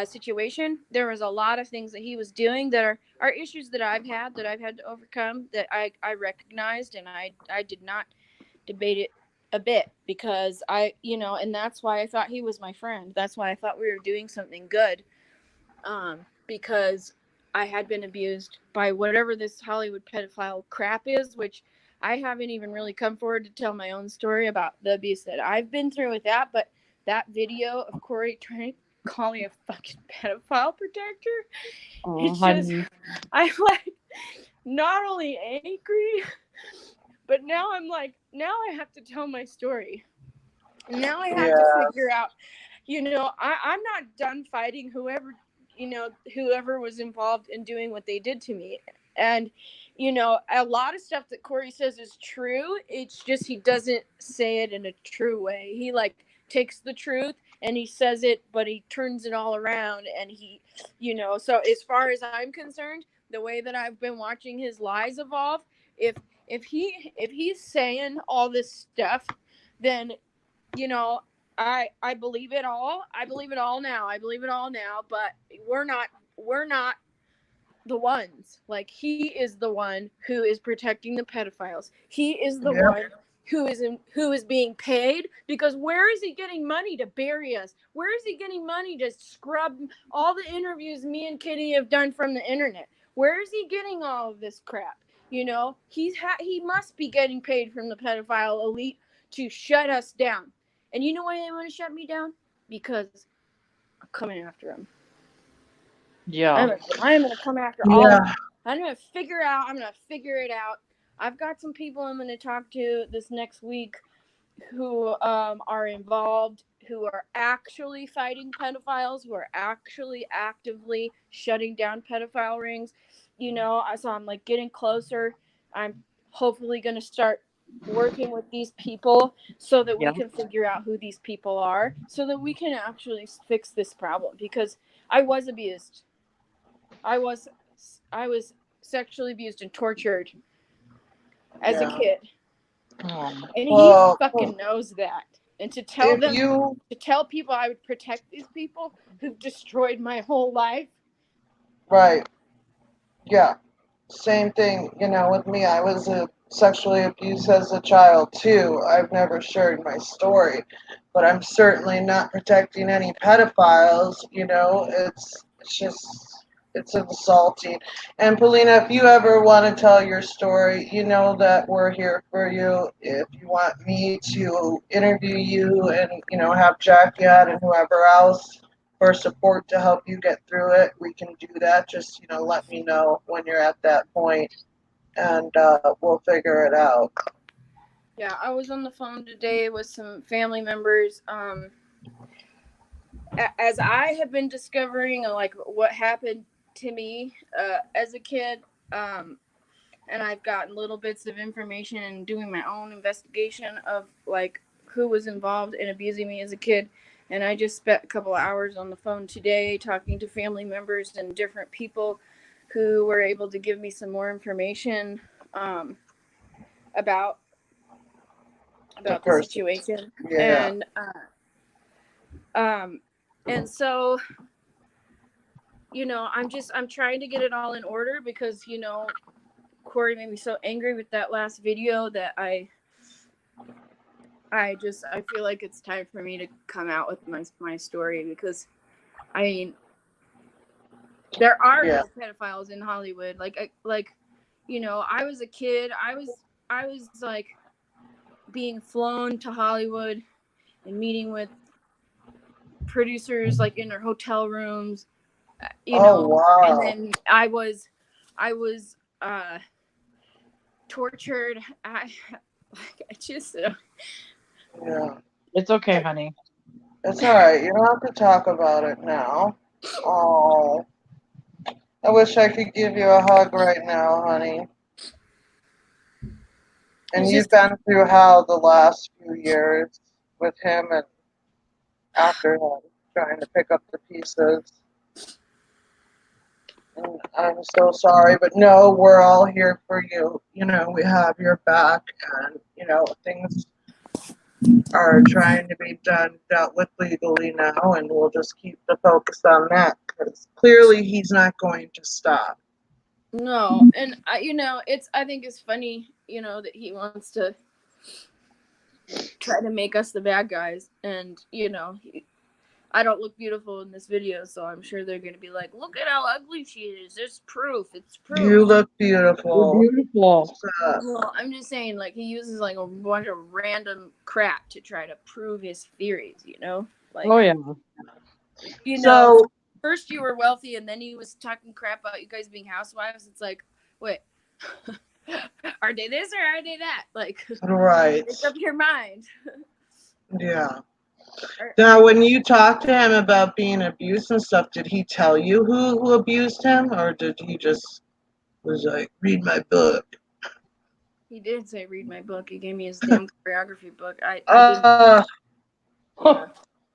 situation. There was a lot of things that he was doing that are issues that I've had to overcome, that I recognized, and I did not debate it a bit, because and that's why I thought he was my friend. That's why I thought we were doing something good, because I had been abused by whatever this Hollywood pedophile crap is, which I haven't even really come forward to tell my own story about the abuse that I've been through with that. But that video of Corey trying to call me a fucking pedophile protector, it's just, I'm like, not only angry, but now I'm like, now I have to tell my story. Now I have to figure out, I'm not done fighting whoever was involved in doing what they did to me. And, a lot of stuff that Corey says is true. It's just he doesn't say it in a true way. He, takes the truth and he says it, but he turns it all around. And he, so as far as I'm concerned, the way that I've been watching his lies evolve, if he's saying all this stuff, then I believe it all. I believe it all now. But we're not the ones. Like, he is the one who is protecting the pedophiles. He is the one who is being paid, because where is he getting money to bury us? Where is he getting money to scrub all the interviews me and Kitty have done from the internet? Where is he getting all of this crap? He must be getting paid from the pedophile elite to shut us down. And you know why they want to shut me down? Because I'm coming after him. Yeah. I'm going to come after all of them. I'm going to figure it out. I've got some people I'm going to talk to this next week who are involved, who are actually fighting pedophiles, who are actually actively shutting down pedophile rings. So I'm getting closer. I'm hopefully going to start working with these people so that we can figure out who these people are, so that we can actually fix this problem, because I was abused. I was sexually abused and tortured as a kid. And he fucking knows that. And to tell people I would protect these people who've destroyed my whole life. Right. Yeah. Same thing, with me. I was sexually abused as a child too. I've never shared my story, but I'm certainly not protecting any pedophiles. It's just, It's insulting. And Paulina, if you ever want to tell your story, you know that we're here for you. If you want me to interview you and, have Jackie out and whoever else for support to help you get through it, we can do that. Just, let me know when you're at that point and we'll figure it out. Yeah, I was on the phone today with some family members. As I have been discovering like what happened to me as a kid, and I've gotten little bits of information and doing my own investigation of like who was involved in abusing me as a kid. And I just spent a couple of hours on the phone today talking to family members and different people who were able to give me some more information about the situation. Yeah. And so I'm trying to get it all in order because Corey made me so angry with that last video that I feel like it's time for me to come out with my story, because I mean there are no pedophiles in Hollywood. I was a kid. I was like being flown to Hollywood and meeting with producers like in their hotel rooms, wow. And then I was tortured. I just Yeah. It's okay, honey. It's all right. You don't have to talk about it now. Oh, I wish I could give you a hug right now, honey. And you've been through hell the last few years with him and after him, trying to pick up the pieces. And I'm so sorry, but no, we're all here for you. We have your back, and, things are trying to be dealt with legally now, and we'll just keep the focus on that, because clearly he's not going to stop. No, and I think it's funny, that he wants to try to make us the bad guys, and I don't look beautiful in this video, so I'm sure they're gonna be like, "Look at how ugly she is. There's proof. It's proof." You look beautiful. You're beautiful. Well, I'm just saying, like, he uses like a bunch of random crap to try to prove his theories. Like, oh yeah. So first you were wealthy, and then he was talking crap about you guys being housewives. It's like, wait, are they this or are they that? Like, right. Make up your mind. Yeah. Now, when you talked to him about being abused and stuff, did he tell you who abused him, or did he just was like, read my book? He did say read my book. He gave me his damn choreography book. I didn't.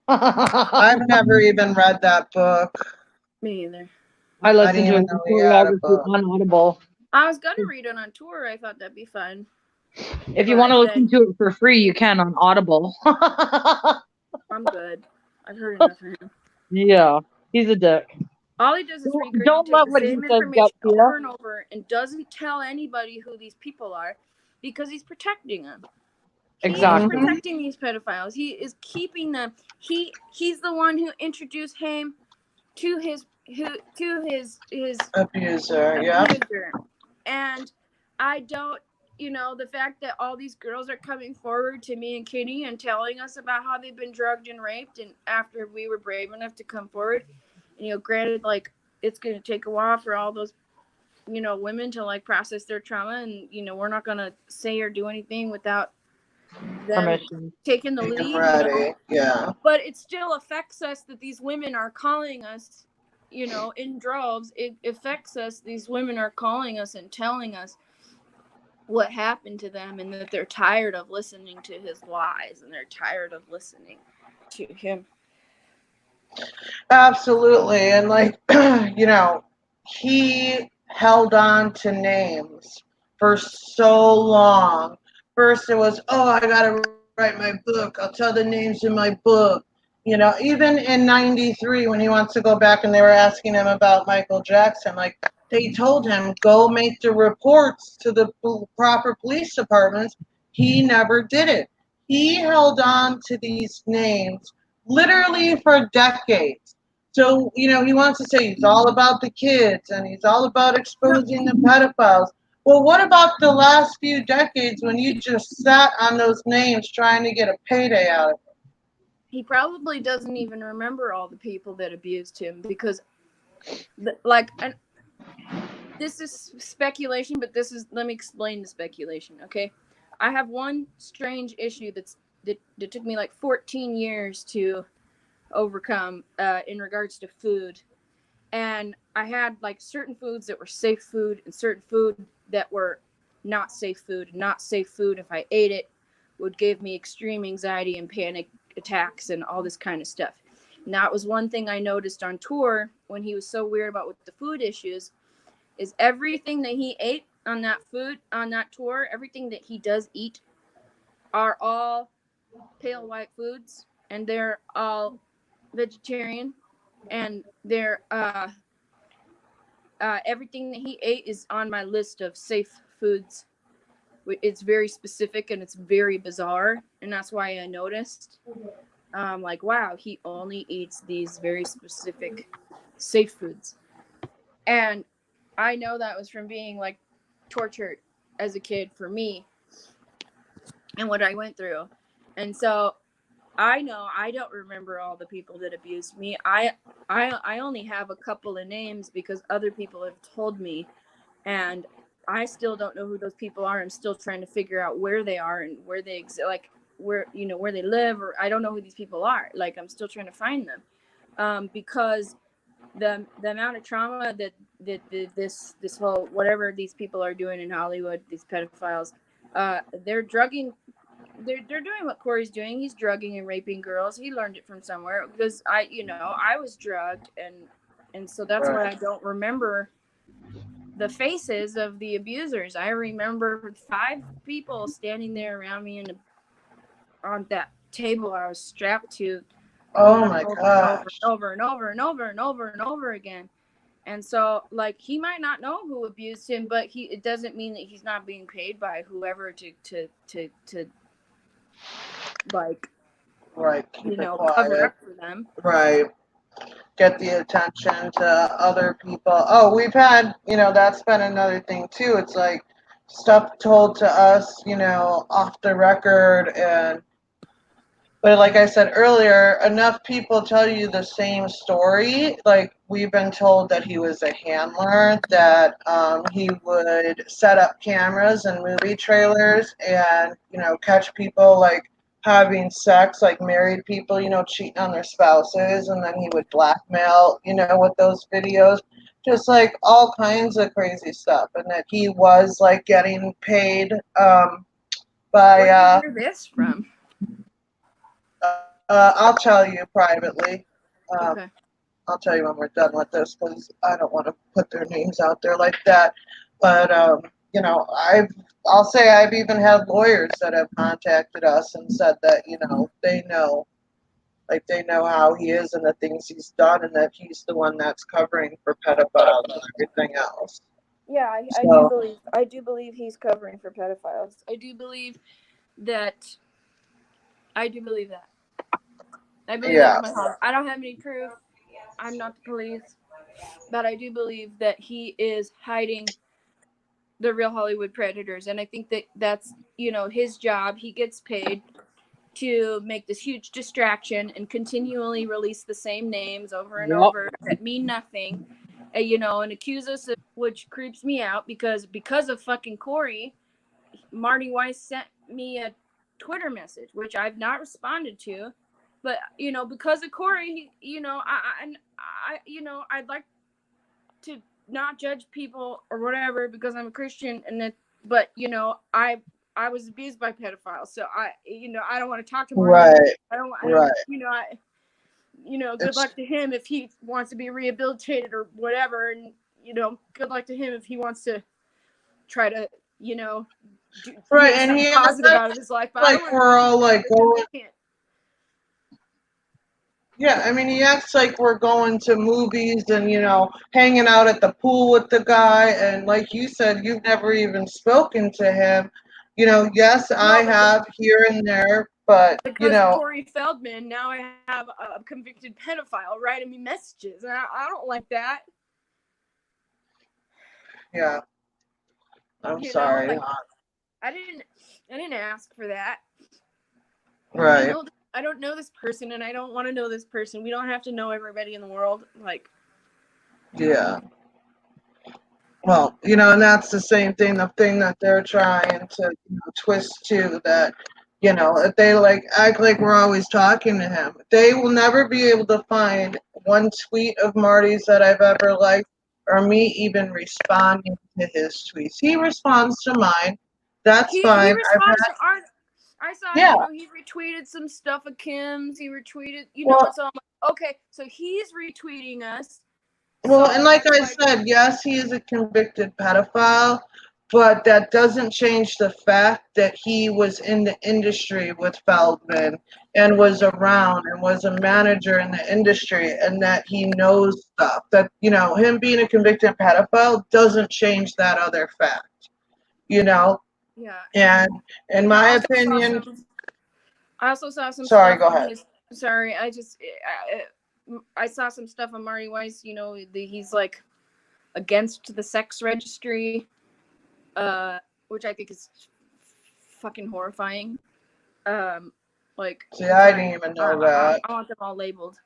I've never even read that book. Me either. I listened to it on Audible. I was gonna read it on tour. I thought that'd be fun. If you want to listen to it for free, you can on Audible. I'm good. I've heard enough of him. Yeah, he's a dick. All he does is don't let regurgitate what the he same says information get to you. over and over, and doesn't tell anybody who these people are, because he's protecting them. Exactly. He's protecting these pedophiles. He is keeping them. He's the one who introduced him to his abuser. Yeah. And I don't, the fact that all these girls are coming forward to me and Kitty and telling us about how they've been drugged and raped, and after we were brave enough to come forward, and, granted, like, it's going to take a while for all those, women to, like, process their trauma, and, we're not going to say or do anything without them taking the lead, Yeah. But it still affects us that these women are calling us, in droves. It affects us. These women are calling us and telling us what happened to them, and that they're tired of listening to his lies, and they're tired of listening to him. Absolutely. And like, he held on to names for so long. First it was, I gotta write my book. I'll tell the names in my book. Even in 93, when he wants to go back and they were asking him about Michael Jackson, like, they told him, go make the reports to the proper police departments. He never did it. He held on to these names literally for decades. So, he wants to say he's all about the kids and he's all about exposing the pedophiles. Well, what about the last few decades when you just sat on those names trying to get a payday out of them? He probably doesn't even remember all the people that abused him because, like, and this is speculation, but let me explain the speculation, okay? I have one strange issue that took me like 14 years to overcome in regards to food. And I had like certain foods that were safe food and certain food that were not safe food. Not safe food, if I ate it, would give me extreme anxiety and panic attacks and all this kind of stuff. And that was one thing I noticed on tour when he was so weird about with the food issues, is everything that he ate on that tour, everything that he does eat are all pale white foods, and they're all vegetarian, and they're everything that he ate is on my list of safe foods. It's very specific and it's very bizarre, and that's why I noticed, like, wow, he only eats these very specific safe foods. And I know that was from being like tortured as a kid for me and what I went through. And so I know I don't remember all the people that abused me. I only have a couple of names because other people have told me, and I still don't know who those people are. I'm still trying to figure out where they are and where they like where they live, or I don't know who these people are. Like, I'm still trying to find them, because the amount of trauma that this whole whatever these people are doing in Hollywood, these pedophiles, they're drugging. They're doing what Corey's doing. He's drugging and raping girls. He learned it from somewhere because I was drugged, and so that's why I don't remember the faces of the abusers. I remember 5 people standing there around me on that table I was strapped to. Oh my gosh. Over and over and over and over and over again. And so, like, he might not know who abused him, but it doesn't mean that he's not being paid by whoever to like, Right, keep it quiet. cover up for them. Right. Get the attention to other people. Oh, we've had, that's been another thing too. It's like stuff told to us, off the record. But like I said earlier, enough people tell you the same story. Like, we've been told that he was a handler, that he would set up cameras in movie trailers and, catch people like having sex, like married people, cheating on their spouses, and then he would blackmail, with those videos. Just like all kinds of crazy stuff. And that he was like getting paid by Where did you hear this from? I'll tell you privately. Okay. I'll tell you when we're done with this because I don't want to put their names out there like that. But I'll say I've even had lawyers that have contacted us and said that they know how he is and the things he's done, and that he's the one that's covering for pedophiles and everything else. Yeah, I do believe he's covering for pedophiles. I do believe that. I believe that in my heart. I don't have any proof. I'm not the police, but I do believe that he is hiding the real Hollywood predators, and I think that that's his job. He gets paid to make this huge distraction and continually release the same names over and over that mean nothing, and accuse us of, which creeps me out because of fucking Corey. Marty Weiss sent me a Twitter message, which I've not responded to, but because of Corey, I'd like to not judge people or whatever because I'm a Christian, but I was abused by pedophiles, so I don't want to talk to Marty. Right. I don't good luck to him if he wants to be rehabilitated or whatever, and good luck to him if he wants to try to right, and he positive out of his life. But like we're all like going. Yeah, I mean, he acts like we're going to movies and, hanging out at the pool with the guy. And like you said, you've never even spoken to him. Yes, I have here and there, But, because of Corey Feldman, now I have a convicted pedophile writing me messages, and I don't like that. Yeah. I'm sorry. I didn't ask for that. Right. I don't know this person, and I don't want to know this person. We don't have to know everybody in the world. Yeah. Well, and that's the same thing, the thing that they're trying to twist to, that, if they act like we're always talking to him, they will never be able to find one tweet of Marty's that I've ever liked, or me even responding to his tweets. He responds to mine. That's fine. He responds to art. I saw, he retweeted some stuff of Kim's. He retweeted, so I'm like, okay, so he's retweeting us. Well, and like I said, yes, he is a convicted pedophile, but that doesn't change the fact that he was in the industry with Feldman and was around and was a manager in the industry, and that he knows stuff. That, him being a convicted pedophile doesn't change that other fact, Yeah. And in my opinion... I also saw some Sorry, stuff. go ahead. Sorry, I saw some stuff on Marty Weiss. He's against the sex registry, which I think is fucking horrifying. See, I didn't even know that. I want them all labeled.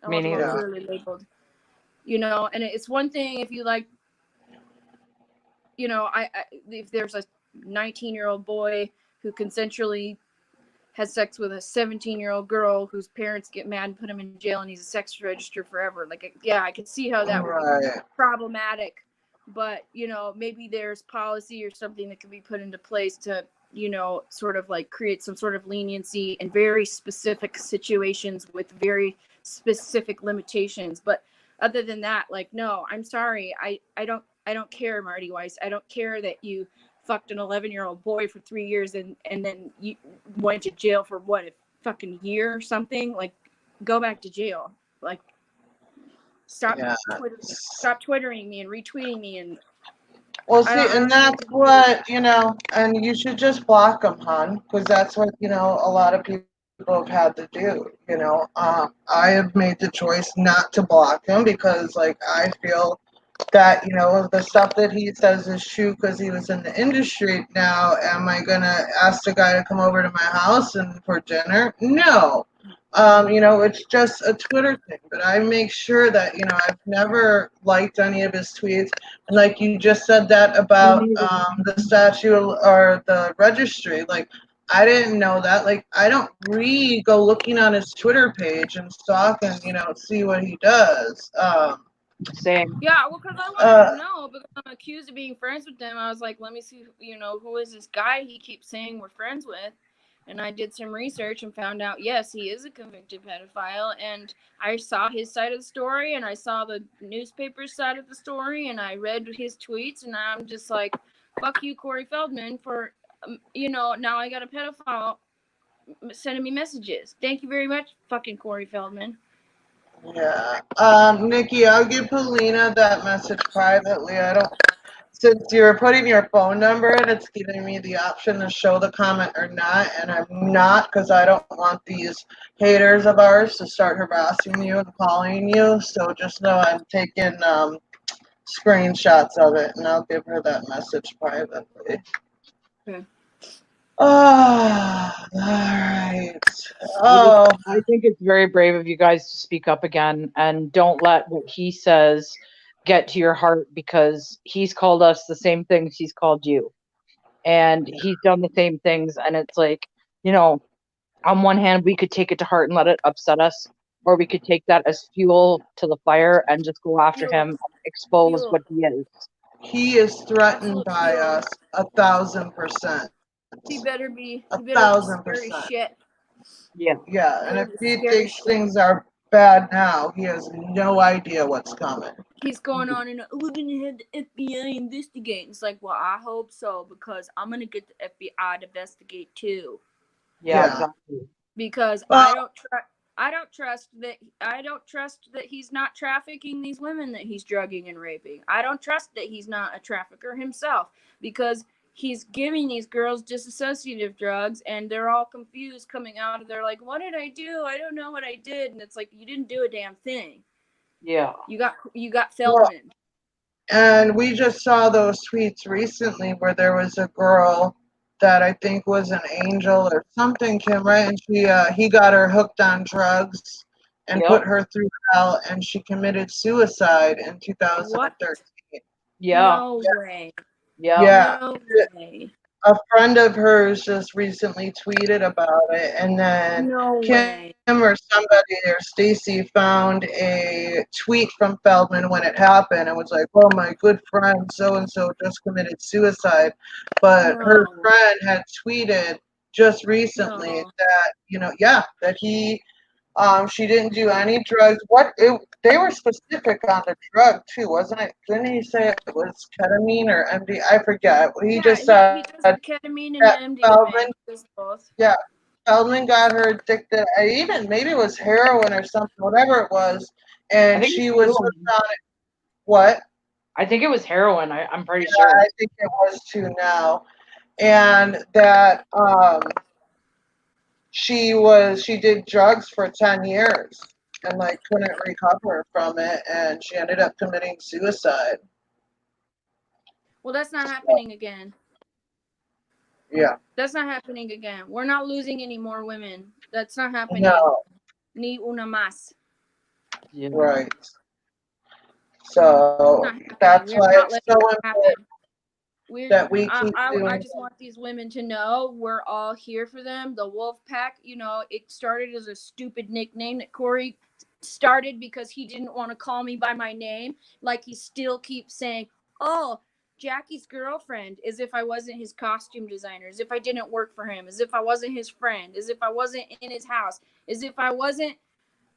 I Me want them all neither. clearly labeled. And it's one thing if you if there's a 19-year-old boy who consensually has sex with a 17-year-old girl whose parents get mad and put him in jail, and he's a sex register forever. I could see how that would be problematic. But, maybe there's policy or something that could be put into place to, sort of create some sort of leniency in very specific situations with very specific limitations. But other than that, no, I'm sorry. I don't care, Marty Weiss. I don't care that you fucked an 11-year-old boy for 3 years and then you went to jail for a fucking year or something. Go back to jail. Stop twittering me and retweeting me. And well, see, and that's what, and you should just block them, hon, because that's what, a lot of people have had to do. I have made the choice not to block him because, I feel that, the stuff that he says is true because he was in the industry. Now, am I going to ask the guy to come over to my house and for dinner? No. It's just a Twitter thing, but I make sure that, I've never liked any of his tweets. And like you just said that about the statue or the registry, I didn't know that. I don't go looking on his Twitter page and stalk and, see what he does. Same. Yeah, well, because I wanted to know, because I'm accused of being friends with them. I was like, let me see, who is this guy he keeps saying we're friends with? And I did some research and found out, yes, he is a convicted pedophile. And I saw his side of the story, and I saw the newspaper side of the story, and I read his tweets, and I'm just like, fuck you, Corey Feldman, for, now I got a pedophile sending me messages. Thank you very much, fucking Corey Feldman. Yeah. Nikki, I'll give Polina that message privately. Since you're putting your phone number in, it's giving me the option to show the comment or not, and I'm not, because I don't want these haters of ours to start harassing you and calling you. So just know I'm taking screenshots of it, and I'll give her that message privately. Okay. Oh, all right. Oh. I think it's very brave of you guys to speak up again, and don't let what he says get to your heart, because he's called us the same things he's called you, and he's done the same things. And it's on one hand, we could take it to heart and let it upset us, or we could take that as fuel to the fire and just go after him and expose what he is. He is threatened by us 1,000%. He better be 1,000%. Shit. Yeah. Yeah, and if he thinks things are bad now, he has no idea what's coming. He's going on and we're gonna have the FBI investigate. It's like, well, I hope so, because I'm gonna get the FBI to investigate too. Yeah. Exactly. Because I don't trust that he's not trafficking these women that he's drugging and raping. I don't trust that he's not a trafficker himself, because he's giving these girls dissociative drugs, and they're all confused coming out of there like, what did I do? I don't know what I did. And it's like, you didn't do a damn thing. Yeah. You got Well, Feldman. and we just saw those tweets recently where there was a girl that I think was an angel or something, Kim, right? And he got her hooked on drugs and put Yep. her through hell, and she committed suicide in What? 2013. Yeah. No Yeah, way. Yeah. yeah. No way. A friend of hers just recently tweeted about it, and then No Kim way. or somebody or Stacy found a tweet from Feldman when it happened and was like, "Oh, my good friend so and so just committed suicide," but her No. friend had tweeted just recently No. that that she didn't do any drugs. They were specific on the drug too, wasn't it? Didn't he say it was ketamine or MD? I forget. He Yeah, just he said does the ketamine and the that MDMA. He does both. yeah, Feldman got her addicted. Even maybe it was heroin or something, whatever it was, I and think she it's was heroin. hooked on it. What? I think it was heroin. I'm pretty Yeah, sure. I think it was too now, and that she did drugs for 10 years and like couldn't recover from it, and she ended up committing suicide. Well, that's not So, happening again. yeah, That's not happening again. We're not losing any more women. That's not happening. no, Ni una más. Yeah. right. It's So not happening. that's We're why not it's letting so it important happen. that we keep I doing. just want these women to know we're all here for them. The Wolf Pack, it started as a stupid nickname that Corey started because he didn't want to call me by my name. Like he still keeps saying, "Oh, Jackie's girlfriend," as if I wasn't his costume designer, as if I didn't work for him, as if I wasn't his friend, as if I wasn't in his house, as if I wasn't,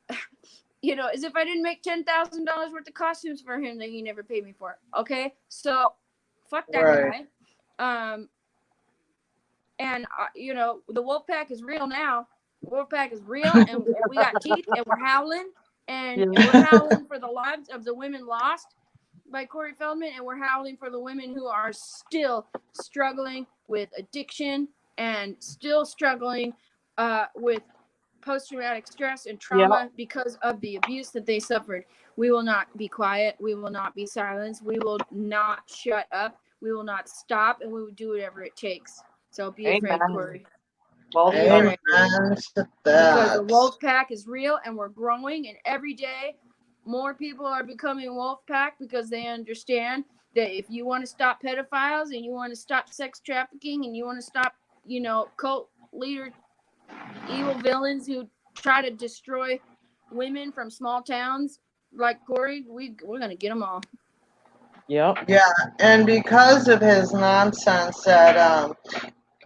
as if I didn't make $10,000 worth of costumes for him that he never paid me for. Okay, so fuck that Right. guy. And the wolf pack is real now. The wolf pack is real, and we got teeth, and we're howling, and we're howling for the lives of the women lost by Corey Feldman, and we're howling for the women who are still struggling with addiction and still struggling with post-traumatic stress and trauma because of the abuse that they suffered. We will not be quiet. We will not be silenced. We will not shut up. We will not stop, and we will do whatever it takes. So be afraid, Amen. Corey. Well Be said. afraid. Amen to Because the that. wolf pack is real, and we're growing, and every day more people are becoming wolf pack because they understand that if you want to stop pedophiles and you want to stop sex trafficking and you want to stop, cult leader evil villains who try to destroy women from small towns like Corey, we're gonna get them all. Yep. Yeah, and because of his nonsense that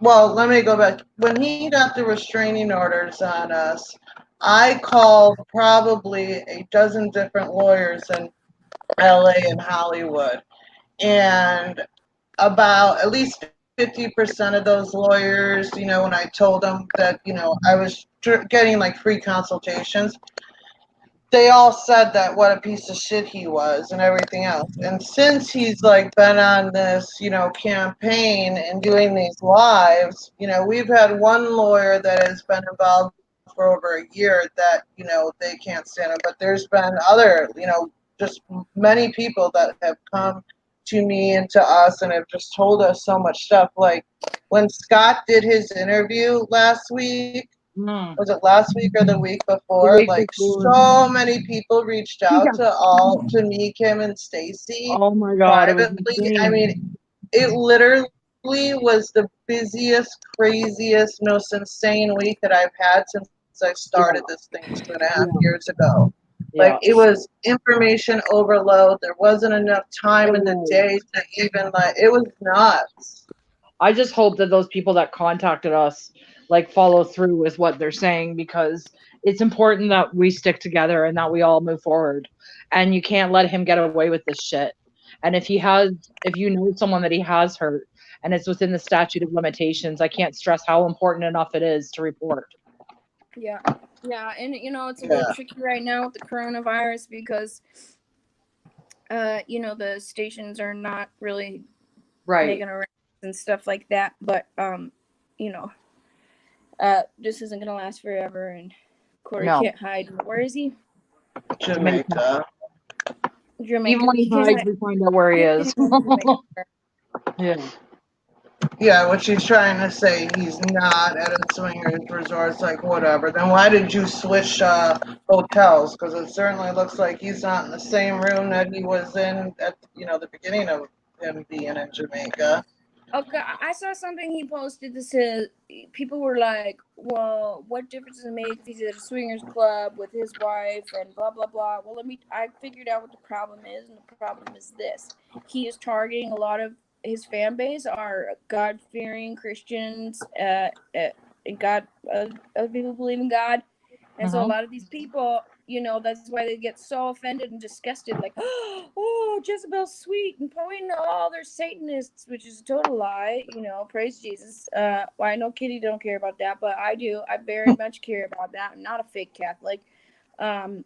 well, let me go back. When he got the restraining orders on us, I called probably a dozen different lawyers in LA and Hollywood, and about at least 50% of those lawyers, when I told them that, I was getting like free consultations, they all said that what a piece of shit he was and everything else. And since he's like been on this, campaign and doing these lives, we've had one lawyer that has been involved for over a year that, they can't stand him. But there's been other, just many people that have come to me and to us and have just told us so much stuff. Like when Scott did his interview last week, was it last week or the week The before? week Like before. so many people reached out Yeah. to me, Kim, and Stacy Oh my God, it was privately. I insane. mean, it literally was the busiest, craziest, most insane week that I've had since I started this thing 2.5 years ago. Like Yeah. it was information overload. There wasn't enough time in the Oh. day to even it was nuts. I just hope that those people that contacted us follow through with what they're saying, because it's important that we stick together and that we all move forward. And you can't let him get away with this shit. And if you know someone that he has hurt and it's within the statute of limitations, I can't stress how important enough it is to report. Yeah. Yeah, and it's a Yeah. little tricky right now with the coronavirus because the stations are not really Right. making a and stuff like that. But you know, this isn't gonna last forever, and Corey No. can't hide. Where is he? Jamaica. Jamaica. Even when he hides, we find out where he is. Yeah. Yeah, what she's trying to say, he's not at a swingers resort. It's like, whatever. Then why did you switch hotels? Because it certainly looks like he's not in the same room that he was in at the beginning of him being in Jamaica. Okay, I saw something he posted that said people were like, "Well, what difference does it make if he's at a swingers club with his wife and blah blah blah?" Well, I figured out what the problem is, and the problem is this: he is targeting a lot of his fan base are God fearing Christians, and God, other people believe in God, and so a lot of these people, that's why they get so offended and disgusted, like, oh, Jezebel's sweet and pointing, oh, they're Satanists, which is a total lie, praise Jesus. Well, I know Kitty don't care about that, but I do. I very much care about that. I'm not a fake Catholic. I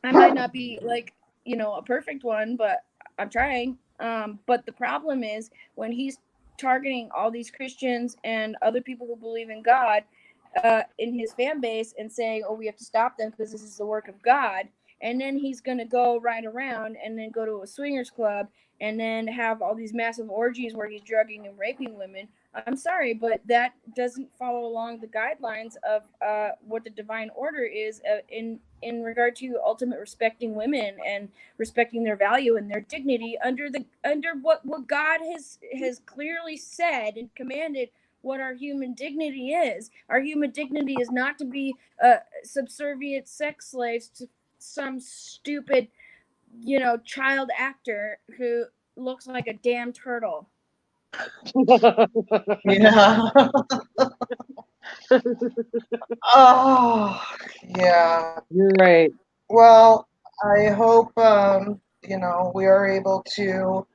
might not be like, a perfect one, but I'm trying. But the problem is when he's targeting all these Christians and other people who believe in God in his fan base and saying, oh, we have to stop them because this is the work of God. And then he's going to go right around and then go to a swingers club and then have all these massive orgies where he's drugging and raping women. I'm sorry, but that doesn't follow along the guidelines of what the divine order is in regard to ultimate respecting women and respecting their value and their dignity under what God has clearly said and commanded what our human dignity is. Our human dignity is not to be subservient sex slaves to some stupid, child actor who looks like a damn turtle. Yeah. Oh, yeah. You're right. Well, I hope we are able to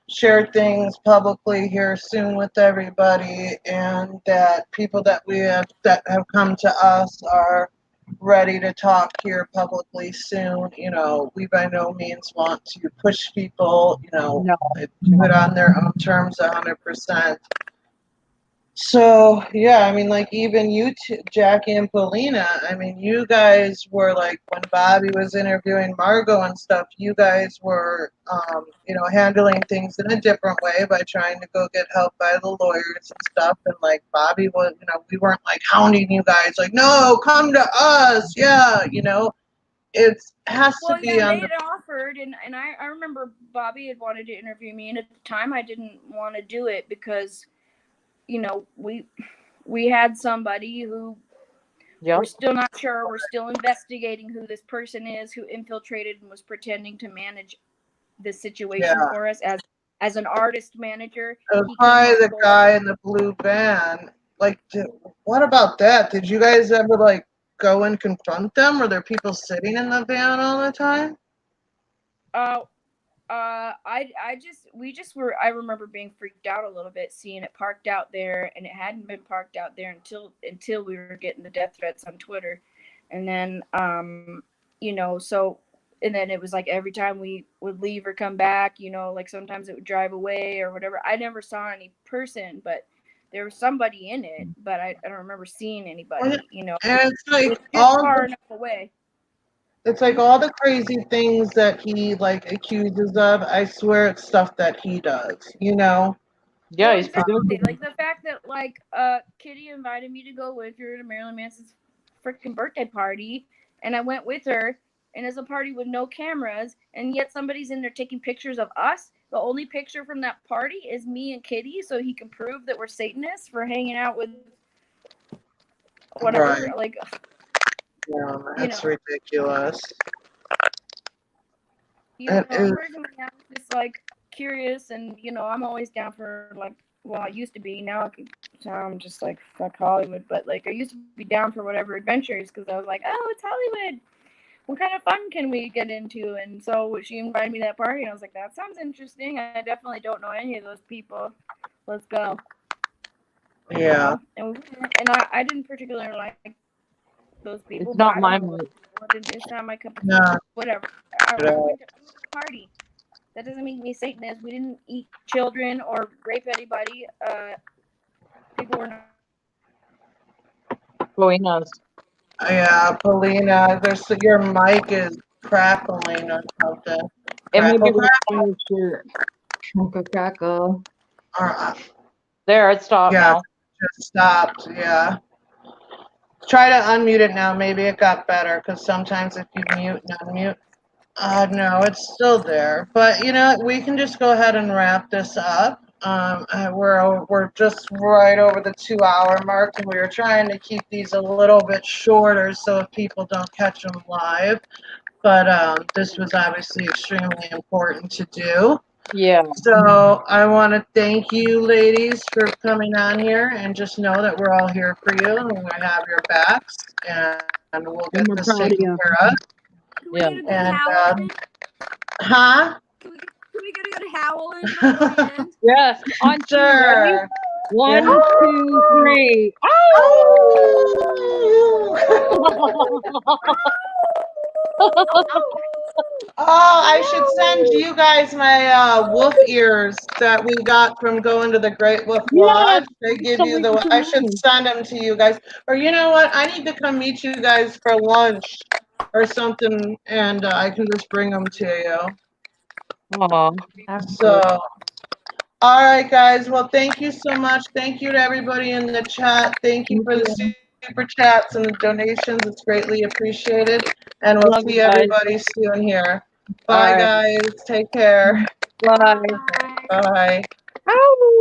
share things publicly here soon with everybody, and that people that have come to us are ready to talk here publicly soon. We by no means want to push people. No. Do it on their own terms, 100%. So yeah, I mean, like even you, Jackie and Paulina. I mean, you guys were like when Bobby was interviewing Margot and stuff. You guys were, handling things in a different way by trying to go get help by the lawyers and stuff. And like Bobby was, we weren't like hounding you guys, like no, come to us, yeah, it has to be They on the. had offered, and I remember Bobby had wanted to interview me, and at the time I didn't want to do it because we had somebody who we're still not sure. We're still investigating who this person is who infiltrated and was pretending to manage the situation for us as an artist manager. It was probably the guy in the blue van. Like, what about that? Did you guys ever like go and confront them? Were there people sitting in the van all the time? I remember being freaked out a little bit seeing it parked out there, and it hadn't been parked out there until we were getting the death threats on Twitter. And then so and then it was like every time we would leave or come back, like sometimes it would drive away or whatever. I never saw any person, but there was somebody in it, but I don't remember seeing anybody, And it's like it's just far enough away. It's like all the crazy things that he like accuses of. I swear it's stuff that he does. Yeah, well, he's exactly. Like the fact that Kitty invited me to go with her to Marilyn Manson's freaking birthday party, and I went with her, and it's a party with no cameras, and yet somebody's in there taking pictures of us. The only picture from that party is me and Kitty, so he can prove that we're Satanists for hanging out with whatever. Right. Like, that's ridiculous. Personally, I'm just like curious, and I'm always down for I used to be. Now I'm just like fuck Hollywood, but like I used to be down for whatever adventures because I was like, oh, it's Hollywood. What kind of fun can we get into? And so she invited me to that party, and I was like, that sounds interesting. I definitely don't know any of those people. Let's go. Yeah. And I didn't particularly like those people. It's not my it's not my cup of tea. Whatever. I went to the party. That doesn't make me a Satanist. We didn't eat children or rape anybody. People were not. Buenas. Yeah, Paulina, your mic is crackling or something. It may be Crackle, the crackle. fire shirt. Crackle, crackle. There, it stopped Yeah, now. just stopped. Yeah. Try to unmute it now. Maybe it got better because sometimes if you mute and unmute, no, it's still there. But you know, we can just go ahead and wrap this up. We're just right over the 2 hour mark, and we were trying to keep these a little bit shorter so if people don't catch them live. But this was obviously extremely important to do. Yeah. So I want to thank you, ladies, for coming on here, and just know that we're all here for you, and we're gonna have your backs, and we'll And get we're this proud of taken you. care of. Can we Yeah. get a good And howl in? huh? Can we get a good howl in before we end? Yes. On two. Ready? Sure. 1, Yeah. 2, 3. Oh, I should send you guys my wolf ears that we got from going to the Great Wolf Yes. Lodge. They give So you we can I should move. send them to you guys. Or you know what? I need to come meet you guys for lunch or something, and I can just bring them to you. Aw. So, all right, guys. Well, thank you so much. Thank you to everybody in the chat. Thank you for the super chats and the donations. It's greatly appreciated. And we'll Love see you guys. everybody soon here. All Bye, right. guys. Take care. Bye. Bye. Bye. Ow.